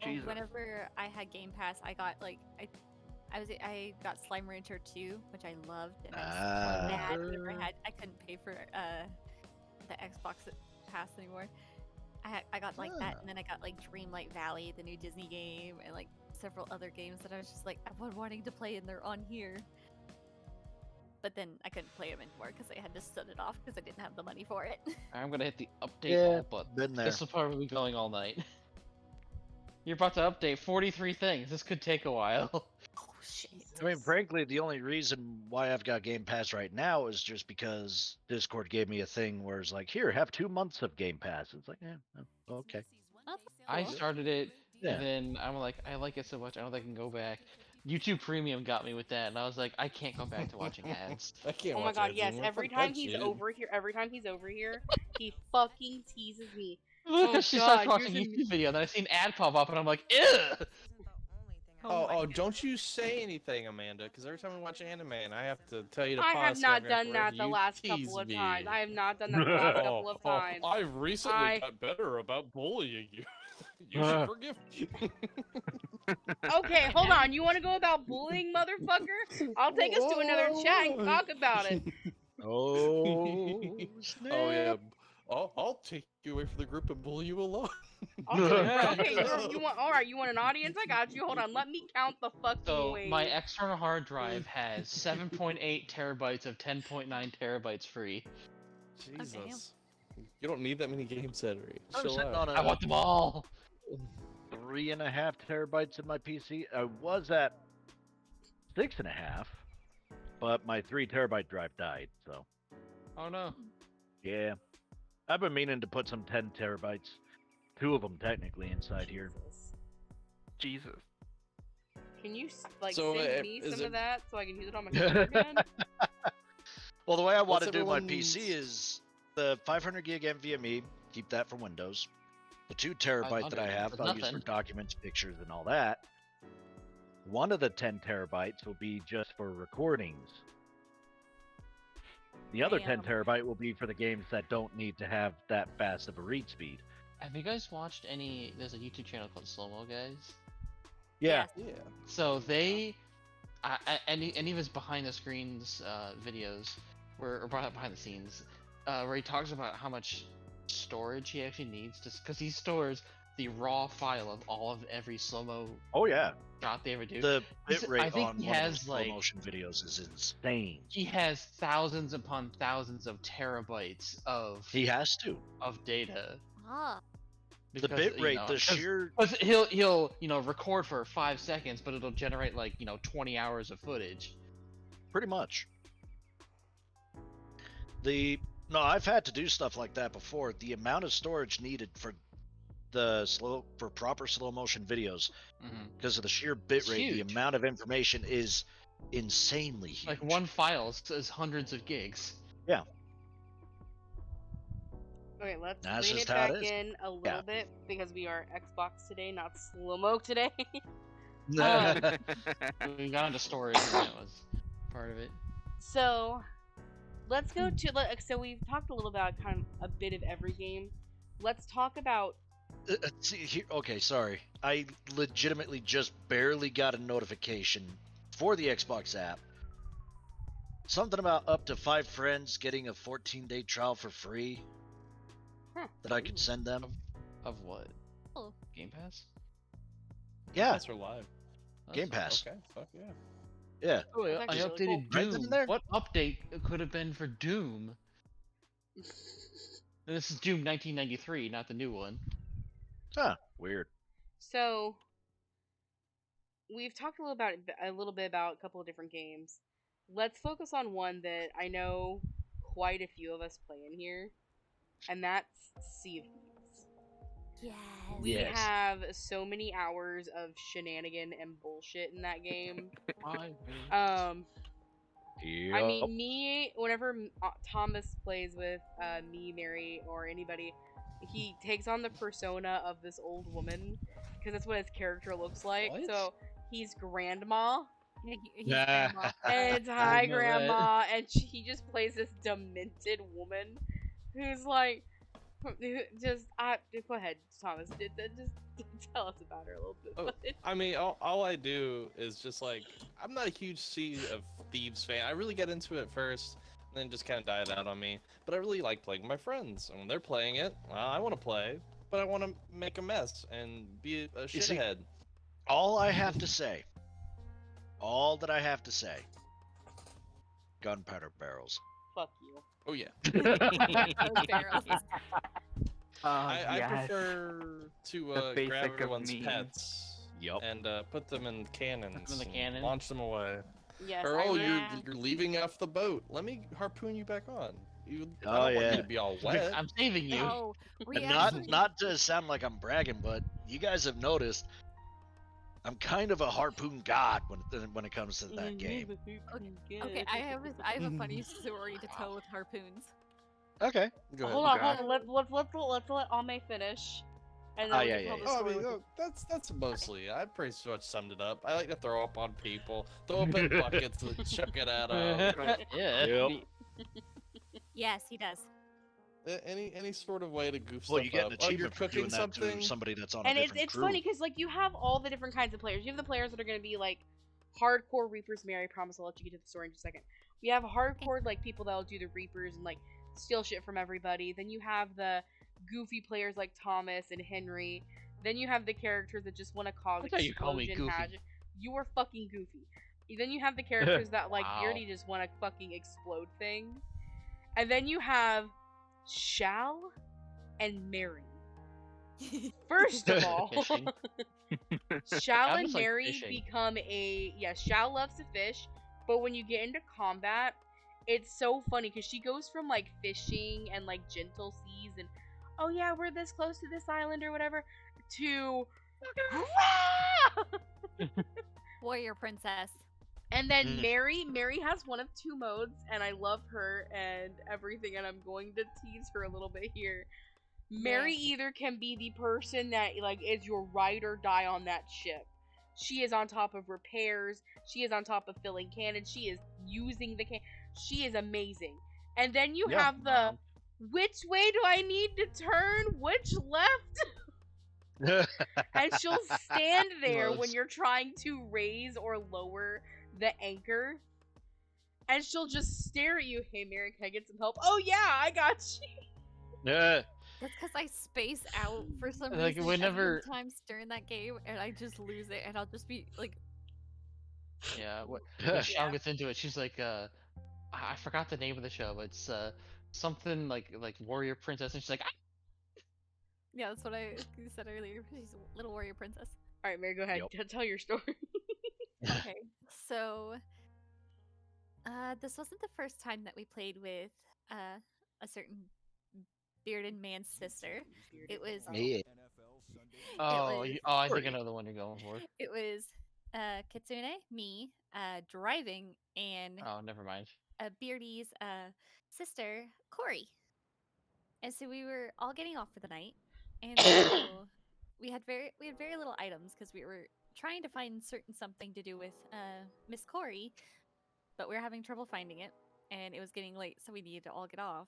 Jesus. Whenever I had Game Pass, I got like I got Slime Rancher 2, which I loved, and I was so mad whenever I couldn't pay for the Xbox Pass anymore. I got like that, and then I got like Dreamlight Valley, the new Disney game, and like several other games that I was just like I've been wanting to play, and they're on here. But then I couldn't play them anymore because I had to set it off because I didn't have the money for it. I'm gonna hit the update Yeah, all button. been there. This will probably be going all night. You're about to update 43 things. This could take a while. Oh shit. I mean, frankly, the only reason why I've got Game Pass right now is just because Discord gave me a thing where it's like, here, have 2 months of Game Pass. It's like, okay. That's I cool. started it Yeah. And then I'm like, I like it so much, I don't think I can go back. YouTube Premium got me with that, and I was like, I can't go back to watching ads. I can't Oh my watch god, ads yes. anymore. Every Fuck time that he's shit. over here, he fucking teases me. Look, Oh she starts god, watching a here's a YouTube video, and then I see an ad pop up, and I'm like, ew! Oh my Don't you say anything, Amanda, because every time we watch anime and I have to tell you to I pause have so not after done that afterwards, the you last tease couple of me. times. I have not done that the last couple of times. I've recently I- got better about bullying you. You should forgive me. Okay, hold on. You want to go about bullying, motherfucker? I'll take us to another chat and talk about it. Oh, snap. Oh yeah. I'll take you away from the group and bully you alone. I'll do it for, okay, you want? All right, you want an audience? I got you. Hold on, let me count the fucking So, ways. my external hard drive has 7.8 terabytes of 10.9 terabytes free. Jesus. You don't need that many games, Henry. I'm Chill sitting out. on I want them all! 3.5 terabytes in my PC. I was at 6.5, but my 3 terabyte drive died. So Oh no. yeah, I've been meaning to put some 10 terabytes, 2 of them technically inside here. Jesus. Jesus. Can you like So, send me is some it- of that so I can use it on my computer again? Well, the way I want What's to do my everyone's- PC is the 500 gig NVMe. Keep that for Windows. The 2 terabyte that I 500 have, is I'll use for nothing. documents, pictures, and all that. One of the 10 terabytes will be just for recordings. The other 10 Damn. terabyte will be for the games that don't need to have that fast of a read speed. Have you guys watched any? There's a YouTube channel called Slow Mo Guys. Yeah. Yeah. So they, any of his behind the screens videos, or behind the scenes, where he talks about how much storage he actually needs, just because he stores the raw file of all of every slow mo Oh yeah. shot they ever do. The He's- bit rate I think on he one of has, those slow like- motion videos is insane. He has thousands upon thousands of terabytes of He has to. data. Ah, The because, bit you rate, know, the 'cause- sheer 'cause he'll record for 5 seconds, but it'll generate like 20 hours of footage. pretty much. No, I've had to do stuff like that before. The amount of storage needed for proper slow motion videos Mm-hmm. because of the sheer bit It's rate, the huge. amount of information is insanely huge. Like one file is hundreds of gigs. Okay, let's That's rein just it how it back is. in a little bit because we are Xbox today, not slow-mo today. We got into storage, and that was part of it. So, let's go to so we've talked a little about kind of a bit of every game. Let's talk about See, here, okay, sorry. I legitimately just barely got a notification for the Xbox app. Something about up to 5 friends getting a 14-day trial for free that I could send them. Of what? Oh. Game Pass? Yeah, That's for live. Game Pass. Okay, fuck yeah. Yeah. Oh, That's I actually really updated cool. Right then Doom. and there. What update could have been for Doom? And this is Doom 1993, not the new one. Huh. Weird. So we've talked a little bit about a couple of different games. Let's focus on one that I know quite a few of us play in here, and that's Sea of Thieves. yes. We Yes. have so many hours of shenanigan and bullshit in that game. Yep. I Yep. mean, whenever Thomas plays with me, Mary, or anybody, he takes on the persona of this old woman because that's what his character looks like. What? So he's grandma, Yeah, he's grandma. and it's I hi know that. grandma, and he just plays this demented woman who's like, go ahead, Thomas, just tell us about her a little bit. Oh, I mean, all I do is just like, I'm not a huge Sea of Thieves fan. I really get into it first, and then just kind of died out on me. But I really like playing with my friends, and when they're playing it, well, I want to play, but I want to make a mess and be a You see- shithead. All I have to say, all that I have to say, gunpowder barrels. Fuck you. Oh yeah. Those barrels. I yes. prefer to The basic grab of everyone's memes. pets Yep. and put them in cannons, in the and cannon? launch them away. Yes, Or I oh, ran. you're leaving off the boat. Let me harpoon you back on. I Oh, don't want yeah. you to be all wet. I'm saving you. No, we And actually- not to sound like I'm bragging, but you guys have noticed I'm kind of a harpoon god when it comes to that game. Okay, I have a funny story to tell with harpoons. Okay. Go ahead. Hold on, God. let's let Ame finish, and then we yeah, can tell yeah, the Oh, I story. mean, with that's mostly. I pretty much summed it up. I like to throw up on people, throw up in buckets, and chuck it at Yeah. Yep. Yes, he does. any sort of way to goof Well, stuff you get an up. Oh, you're achievement for cooking doing that something. to somebody that's on And a different it's crew. funny because like you have all the different kinds of players. You have the players that are going to be like hardcore Reapers. Mary, I promise I'll let you get to the story in just a second. We have hardcore like people that'll do the Reapers and like steal shit from everybody. Then you have the goofy players like Thomas and Henry. Then you have the characters that just want to cause I thought you called me explosion goofy. magic. You are fucking goofy. Then you have the characters that like Wow. Beardy just want to fucking explode things. And then you have Shal and Mary. First of all, Fishing. Shal I'm and just like Mary fishing. become Shal loves to fish, but when you get into combat, it's so funny because she goes from like fishing and like gentle seas and oh yeah, we're this close to this island or whatever to Warrior princess. and then Mary has one of two modes and I love her and everything and I'm going to tease her a little bit here. Mary either can be the person that like is your ride or die on that ship. She is on top of repairs. She is on top of filling cannons. She is using the can. She is amazing. And then you have the which way do I need to turn? Which left? And she'll stand there when you're trying to raise or lower the anchor. And she'll just stare at you. Hey, Mary, can I get some help? Oh, yeah, I got you. That's because I space out for some Like, reason whenever- times during that game, and I just lose it, and I'll just be like, Yeah, when Shao gets into it, she's like, I forgot the name of the show. It's something like Warrior Princess, and she's like, yeah, that's what I said earlier. She's a little warrior princess. All right, Mary, go ahead. Tell your story. Okay, so this wasn't the first time that we played with a certain bearded man's sister. It was Yeah. I think I know the one you're going for. it was Kitsune, me, driving, and Oh, never mind. Beardy's sister, Corey. And so we were all getting off for the night, and so we had very little items because we were trying to find something to do with Miss Corey, but we were having trouble finding it, and it was getting late, so we needed to all get off.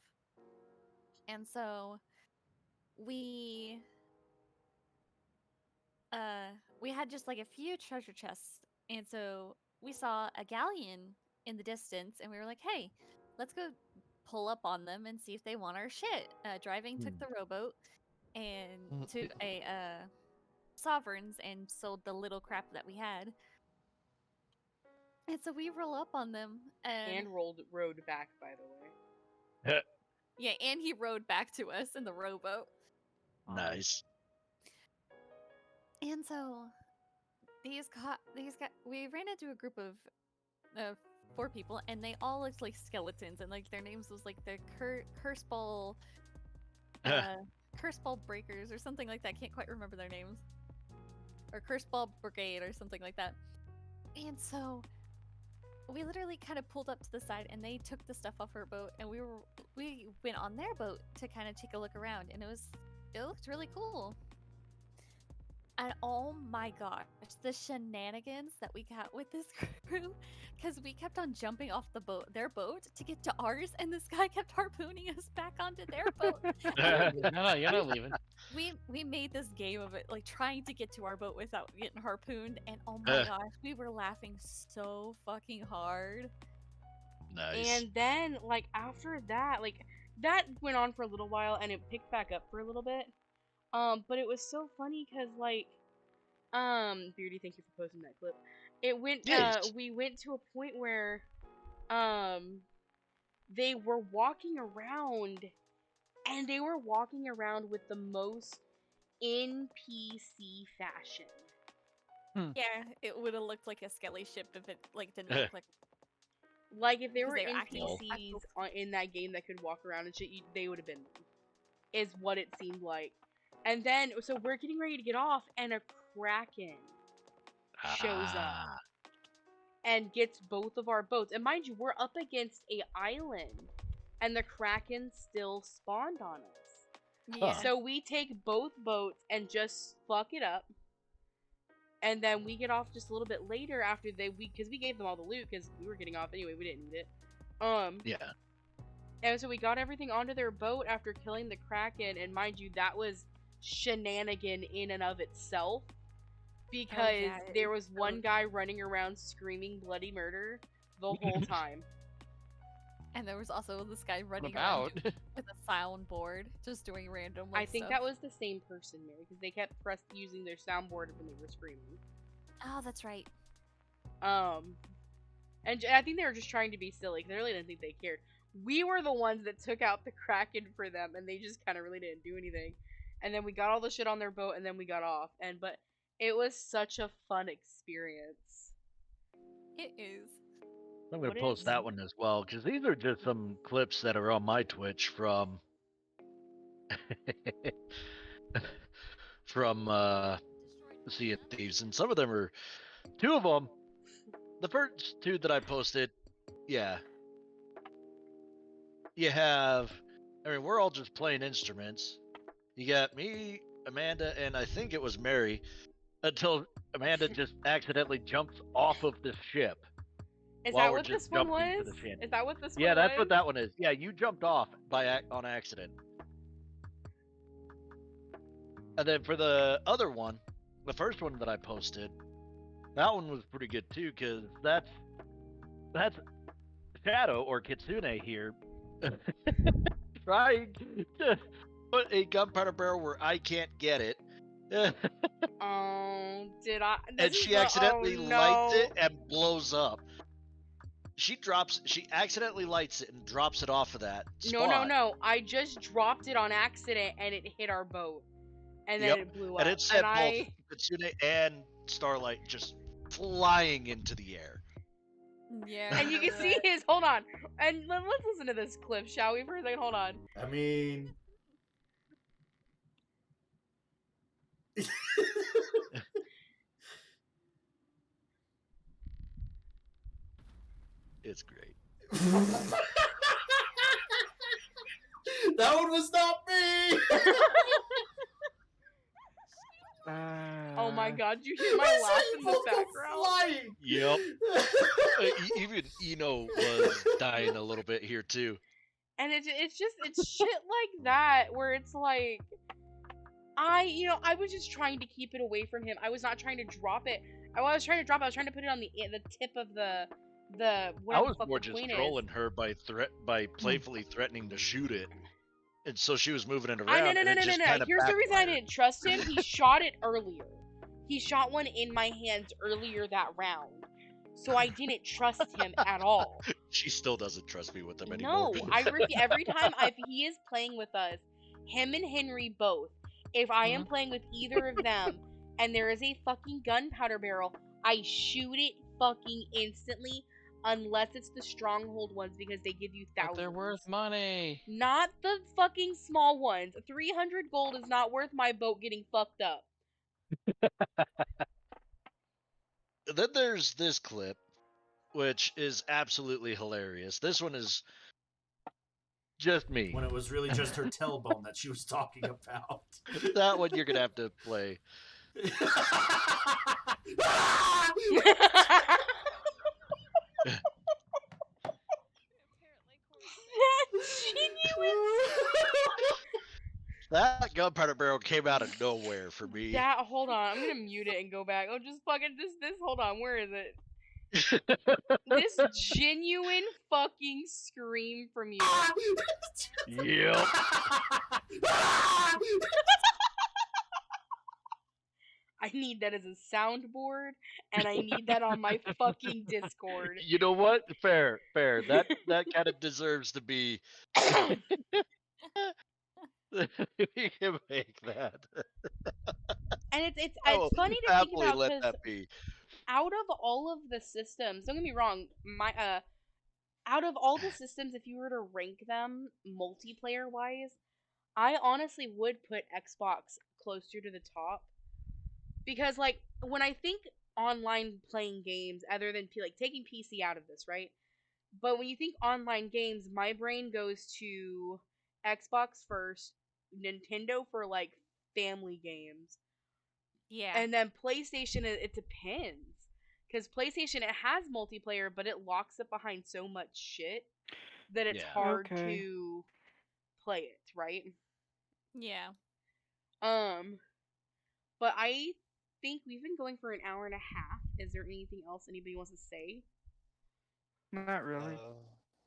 And so we had just like a few treasure chests, and so we saw a galleon in the distance, and we were like, hey, let's go pull up on them and see if they want our shit. Driving took the rowboat and to a sovereigns and sold the little crap that we had. And so we roll up on them And rowed back, by the way. yeah, and he rowed back to us in the rowboat. Nice. And so we ran into a group of 4 people, and they all looked like skeletons, and like their names was like the curse ball breakers or something like that. Can't quite remember their names, or curse ball brigade or something like that. And so we literally kind of pulled up to the side, and they took the stuff off our boat, and we went on their boat to kind of take a look around, and it looked really cool. And oh my gosh, the shenanigans that we got with this crew, because we kept on jumping off their boat to get to ours, and this guy kept harpooning us back onto their boat. No, you're not leaving. We made this game of it, like trying to get to our boat without getting harpooned, and oh my gosh, we were laughing so fucking hard. Nice. And then, like, after that, like, that went on for a little while, and it picked back up for a little bit. But it was so funny because, like, Beardy, thank you for posting that clip. It went, Yes. We went to a point where, they were walking around, and they were walking around with the most NPC fashion. Yeah, it would have looked like a skelly ship if it like didn't look like. Like, if there were Because they were acting NPCs in that game that could walk around and shit, they would have been them. Is what it seemed like. And then, so we're getting ready to get off, and a kraken shows up Ah. and gets both of our boats. And mind you, we're up against a island, and the Kraken still spawned on us. Yeah. So we take both boats and just fuck it up. And then we get off just a little bit later after because we gave them all the loot because we were getting off anyway. We didn't need it. Yeah. And so we got everything onto their boat after killing the Kraken. And mind you, that was shenanigan in and of itself. Because yeah, there it's was one guy running around screaming bloody murder the whole time. And there was also this guy running about? around with a soundboard, just doing random. I think stuff. that was the same person, Mary, because they kept using their soundboard when they were screaming. Oh, that's right. And I think they were just trying to be silly because they really didn't think they cared. We were the ones that took out the Kraken for them, and they just kind of really didn't do anything. And then we got all the shit on their boat, and then we got off. But it was such a fun experience. It is. I'm going What to post is- that one as well, because these are just some clips that are on my Twitch from Sea of Thieves, and some of them are, two of them, the first two that I posted, yeah, you have, I mean, we're all just playing instruments. You got me, Amanda, and I think it was Mary, until Amanda just accidentally jumps off of the ship. Is while that we're what just this one jumping to was? the shanty. Is that what this one Yeah, was? that's what that one is. Yeah, you jumped off on accident. And then for the other one, the first one that I posted, that one was pretty good too, because that's Shadow or Kitsune here trying to put a gunpowder barrel where I can't get it. Oh, did I? And This she is the- accidentally oh, lights no. it and blows up. She accidentally lights it and drops it off of that spot. No. I just dropped it on accident and it hit our boat. And then it blew up. And it sent both I... Kitsune and Starlight just flying into the air. Yeah. And you can see his... Hold on. And let's listen to this clip, shall we, for a second? Hold on. I mean, It's great. that one was not me. Oh my god, you hear my laugh in the background? Flying. Yep. Even Eno was dying a little bit here too. And it's shit like that where it's like I was just trying to keep it away from him. I was not trying to drop it. I was trying to put it on the tip of the I whatever was the fuck more the just point trolling her by playfully threatening to shoot it, and so she was moving it I around. no. and it just kinda Here's the reason I backfired. didn't trust him. He shot it earlier. He shot one in my hands earlier that round. So I didn't trust him at all. She still doesn't trust me with them anymore. No, every time if he is playing with us, him and Henry both. If I am playing with either of them and there is a fucking gunpowder barrel, I shoot it fucking instantly unless it's the stronghold ones because they give you But thousands. they're worth money. Not the fucking small ones. 300 gold is not worth my boat getting fucked up. Then there's this clip, which is absolutely hilarious. This one is just me. When it was really just her tailbone that she was talking about. That one you're gonna have to play. That gunpowder barrel came out of nowhere for me. That, hold on, I'm gonna mute it and go back. Oh, just fucking this. Hold on, where is it? This genuine fucking scream from you. Yep. I need that as a soundboard, and I need that on my fucking Discord. You know what? Fair. That kind of deserves to be. We can make that. And it's I will funny to think happily about let because that be. out of all of the systems, don't get me wrong, out of all the systems, if you were to rank them multiplayer wise, I honestly would put Xbox closer to the top. Because like when I think online playing games, other than like taking PC out of this, right? But when you think online games, my brain goes to Xbox first, Nintendo for like family games, Yeah. and then PlayStation. It depends, because PlayStation, it has multiplayer, but it locks it behind so much shit that it's Yeah. hard Okay. to play it, right? Yeah. But I think we've been going for an hour and a half. Is there anything else anybody wants to say? Not really.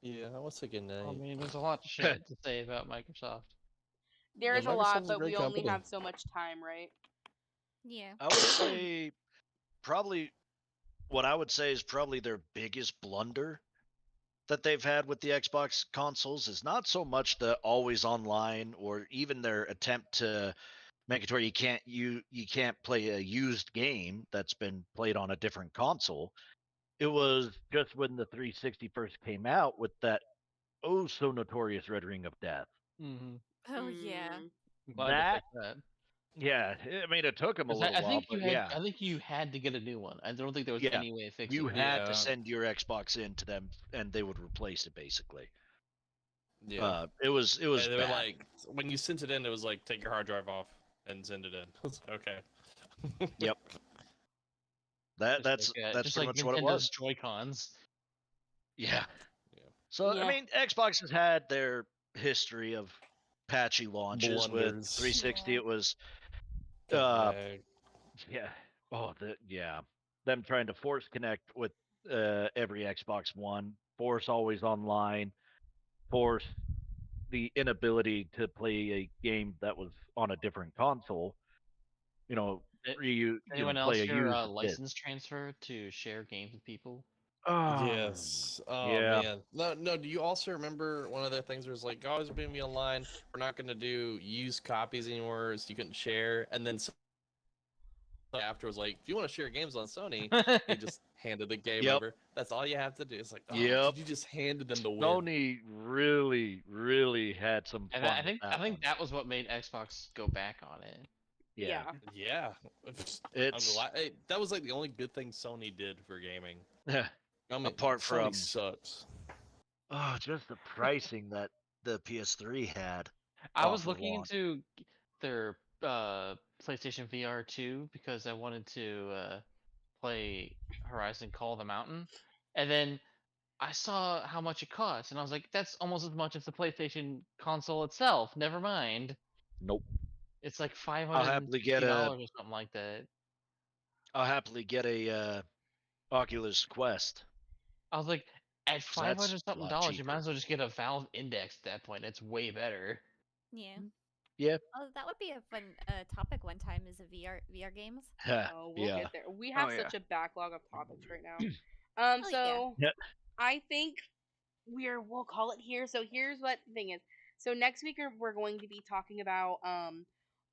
Yeah, what's a good I night? mean, there's a lot of shit to say about Microsoft. There Yeah, is a lot, Microsoft's a but great we only company. have so much time, right? Yeah. I would say probably what I would say is probably their biggest blunder that they've had with the Xbox consoles is not so much the always online or even their attempt to make it where you can't play a used game that's been played on a different console. It was just when the 360 first came out with that oh so notorious Red Ring of Death. Mm-hmm. Oh yeah. I'm glad they That fixed that. yeah, I mean it took them a 'Cause little I while, think you but had, yeah, I think you had to get a new one. I don't think there was yeah, any way of you fixing that. had to Yeah. send your Xbox in to them and they would replace it basically. Yeah. It was And they were bad. like, when you sent it in, it was like, take your hard drive off and send it in. I was like, okay. Yep. That's Just pretty like much what it Nintendo's was. Joy-Cons. Yeah. Yeah. So I Yeah. mean, Xbox has had their history of patchy launches. With Blunders. 360. Yeah. It was The uh lag. yeah. Oh, yeah. Them trying to force connect with every Xbox One, force always online, force the inability to play a game that was on a different console. You know, Eh, you know, Anyone play else a here used disc. license transfer to share games with people? Yes. Oh Yeah. man. No, no. Do you also remember one of the things where it's like, always bring me online. We're not going to do used copies anymore, so you couldn't share. And then afterwards, like, if you want to share games on Sony, he just handed the game Yep. over. That's all you have to do. It's like, oh, Yep. dude, you just handed them the win. Sony really had some And fun I with think that one. that was what made Xbox go back on it. Yeah. Yeah. I'm It's glad. Hey, that was like the only good thing Sony did for gaming. yeah. I mean, Apart Sony from sucks. oh, just the pricing that the PS3 had. I was off of looking launch. into their PlayStation VR 2 because I wanted to play Horizon Call of the Mountain, and then I saw how much it costs, and I was like, that's almost as much as the PlayStation console itself. Never mind. Nope. It's like I'll happily get a $550 or something like that. Oculus Quest. I was like, at 'Cause that's 500 a something lot dollars, you might cheaper. as well just get a Valve Index at that point. It's way better. Yeah. Yeah. Oh, that would be a fun topic one time is a VR games. Oh, we'll yeah. get there. We have Oh, yeah. such a backlog of topics right now. Oh, yeah. So Yep. I think we'll call it here. So here's what the thing is. So next week we're going to be talking about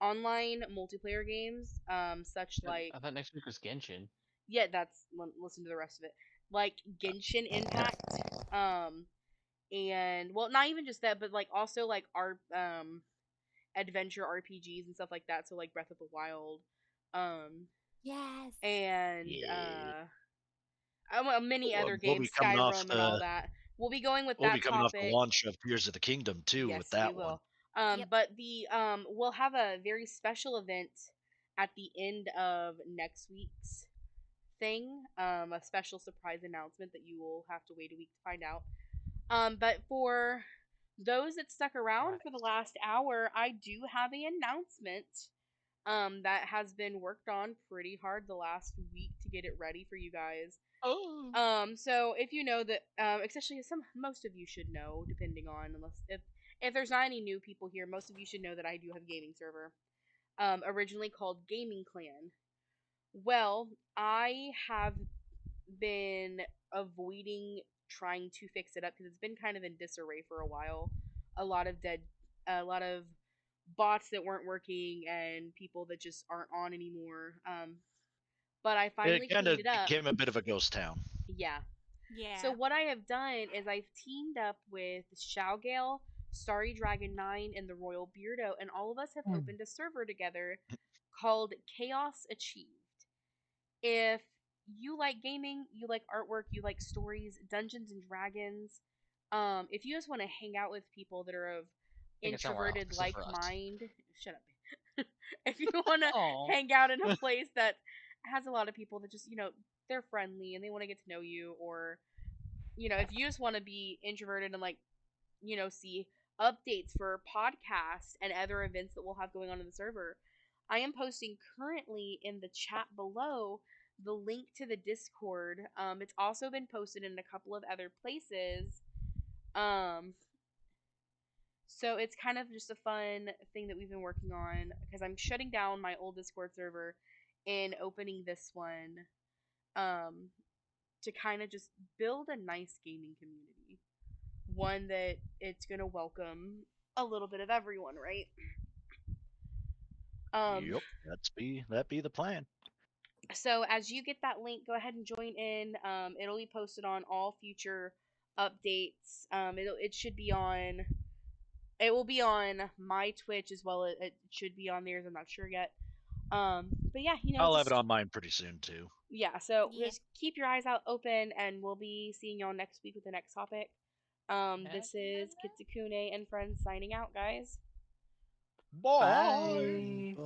online multiplayer games, such like I thought next week was Genshin. yeah, listen to the rest of it. Like Genshin Impact, and well, not even just that, but like also like our adventure RPGs and stuff like that. So like Breath of the Wild, Yes. and Yeah. many other We'll be games, coming off Skyrim and all that. We'll be going with we'll be that coming off the topic. launch of Tears of the Kingdom too Yes, with that we one. will. Yep. But the we'll have a very special event at the end of next week's thing. A special surprise announcement that you will have to wait a week to find out. But for those that stuck around for the last hour, I do have an announcement that has been worked on pretty hard the last week to get it ready for you guys. Oh. So if you know that, especially most of you should know, depending on if there's not any new people here, most of you should know that I do have a gaming server, originally called Gaming Clan. Well, I have been avoiding trying to fix it up because it's been kind of in disarray for a while. A lot of bots that weren't working and people that just aren't on anymore. But I finally It kind cleaned of it up. became a bit of a ghost town. Yeah. Yeah. So what I have done is I've teamed up with Shougale, Starry Dragon 9, and the Royal Beardo, and all of us have opened a server together called Chaos Achieved. If you like gaming, you like artwork, you like stories, Dungeons and Dragons, if you just want to hang out with people that are of Take it somewhere else, introverted except like for us. mind, shut up. If you want to Aw. hang out in a place that has a lot of people that just, they're friendly and they want to get to know you, or if you just want to be introverted and like, see updates for podcasts and other events that we'll have going on in the server, I am posting currently in the chat below the link to the Discord. It's also been posted in a couple of other places. So it's kind of just a fun thing that we've been working on, because I'm shutting down my old Discord server and opening this one, to kind of just build a nice gaming community. One that it's going to welcome a little bit of everyone, right? Yep, that be the plan. So as you get that link, go ahead and join in. It'll be posted on all future updates. It should be on. It will be on my Twitch as well. It should be on theirs. I'm not sure yet. But yeah, I'll have it on mine pretty soon too. Yeah, so Yeah. just keep your eyes out open, and we'll be seeing y'all next week with the next topic. This is Kitsukune and friends signing out, guys. Bye. Bye.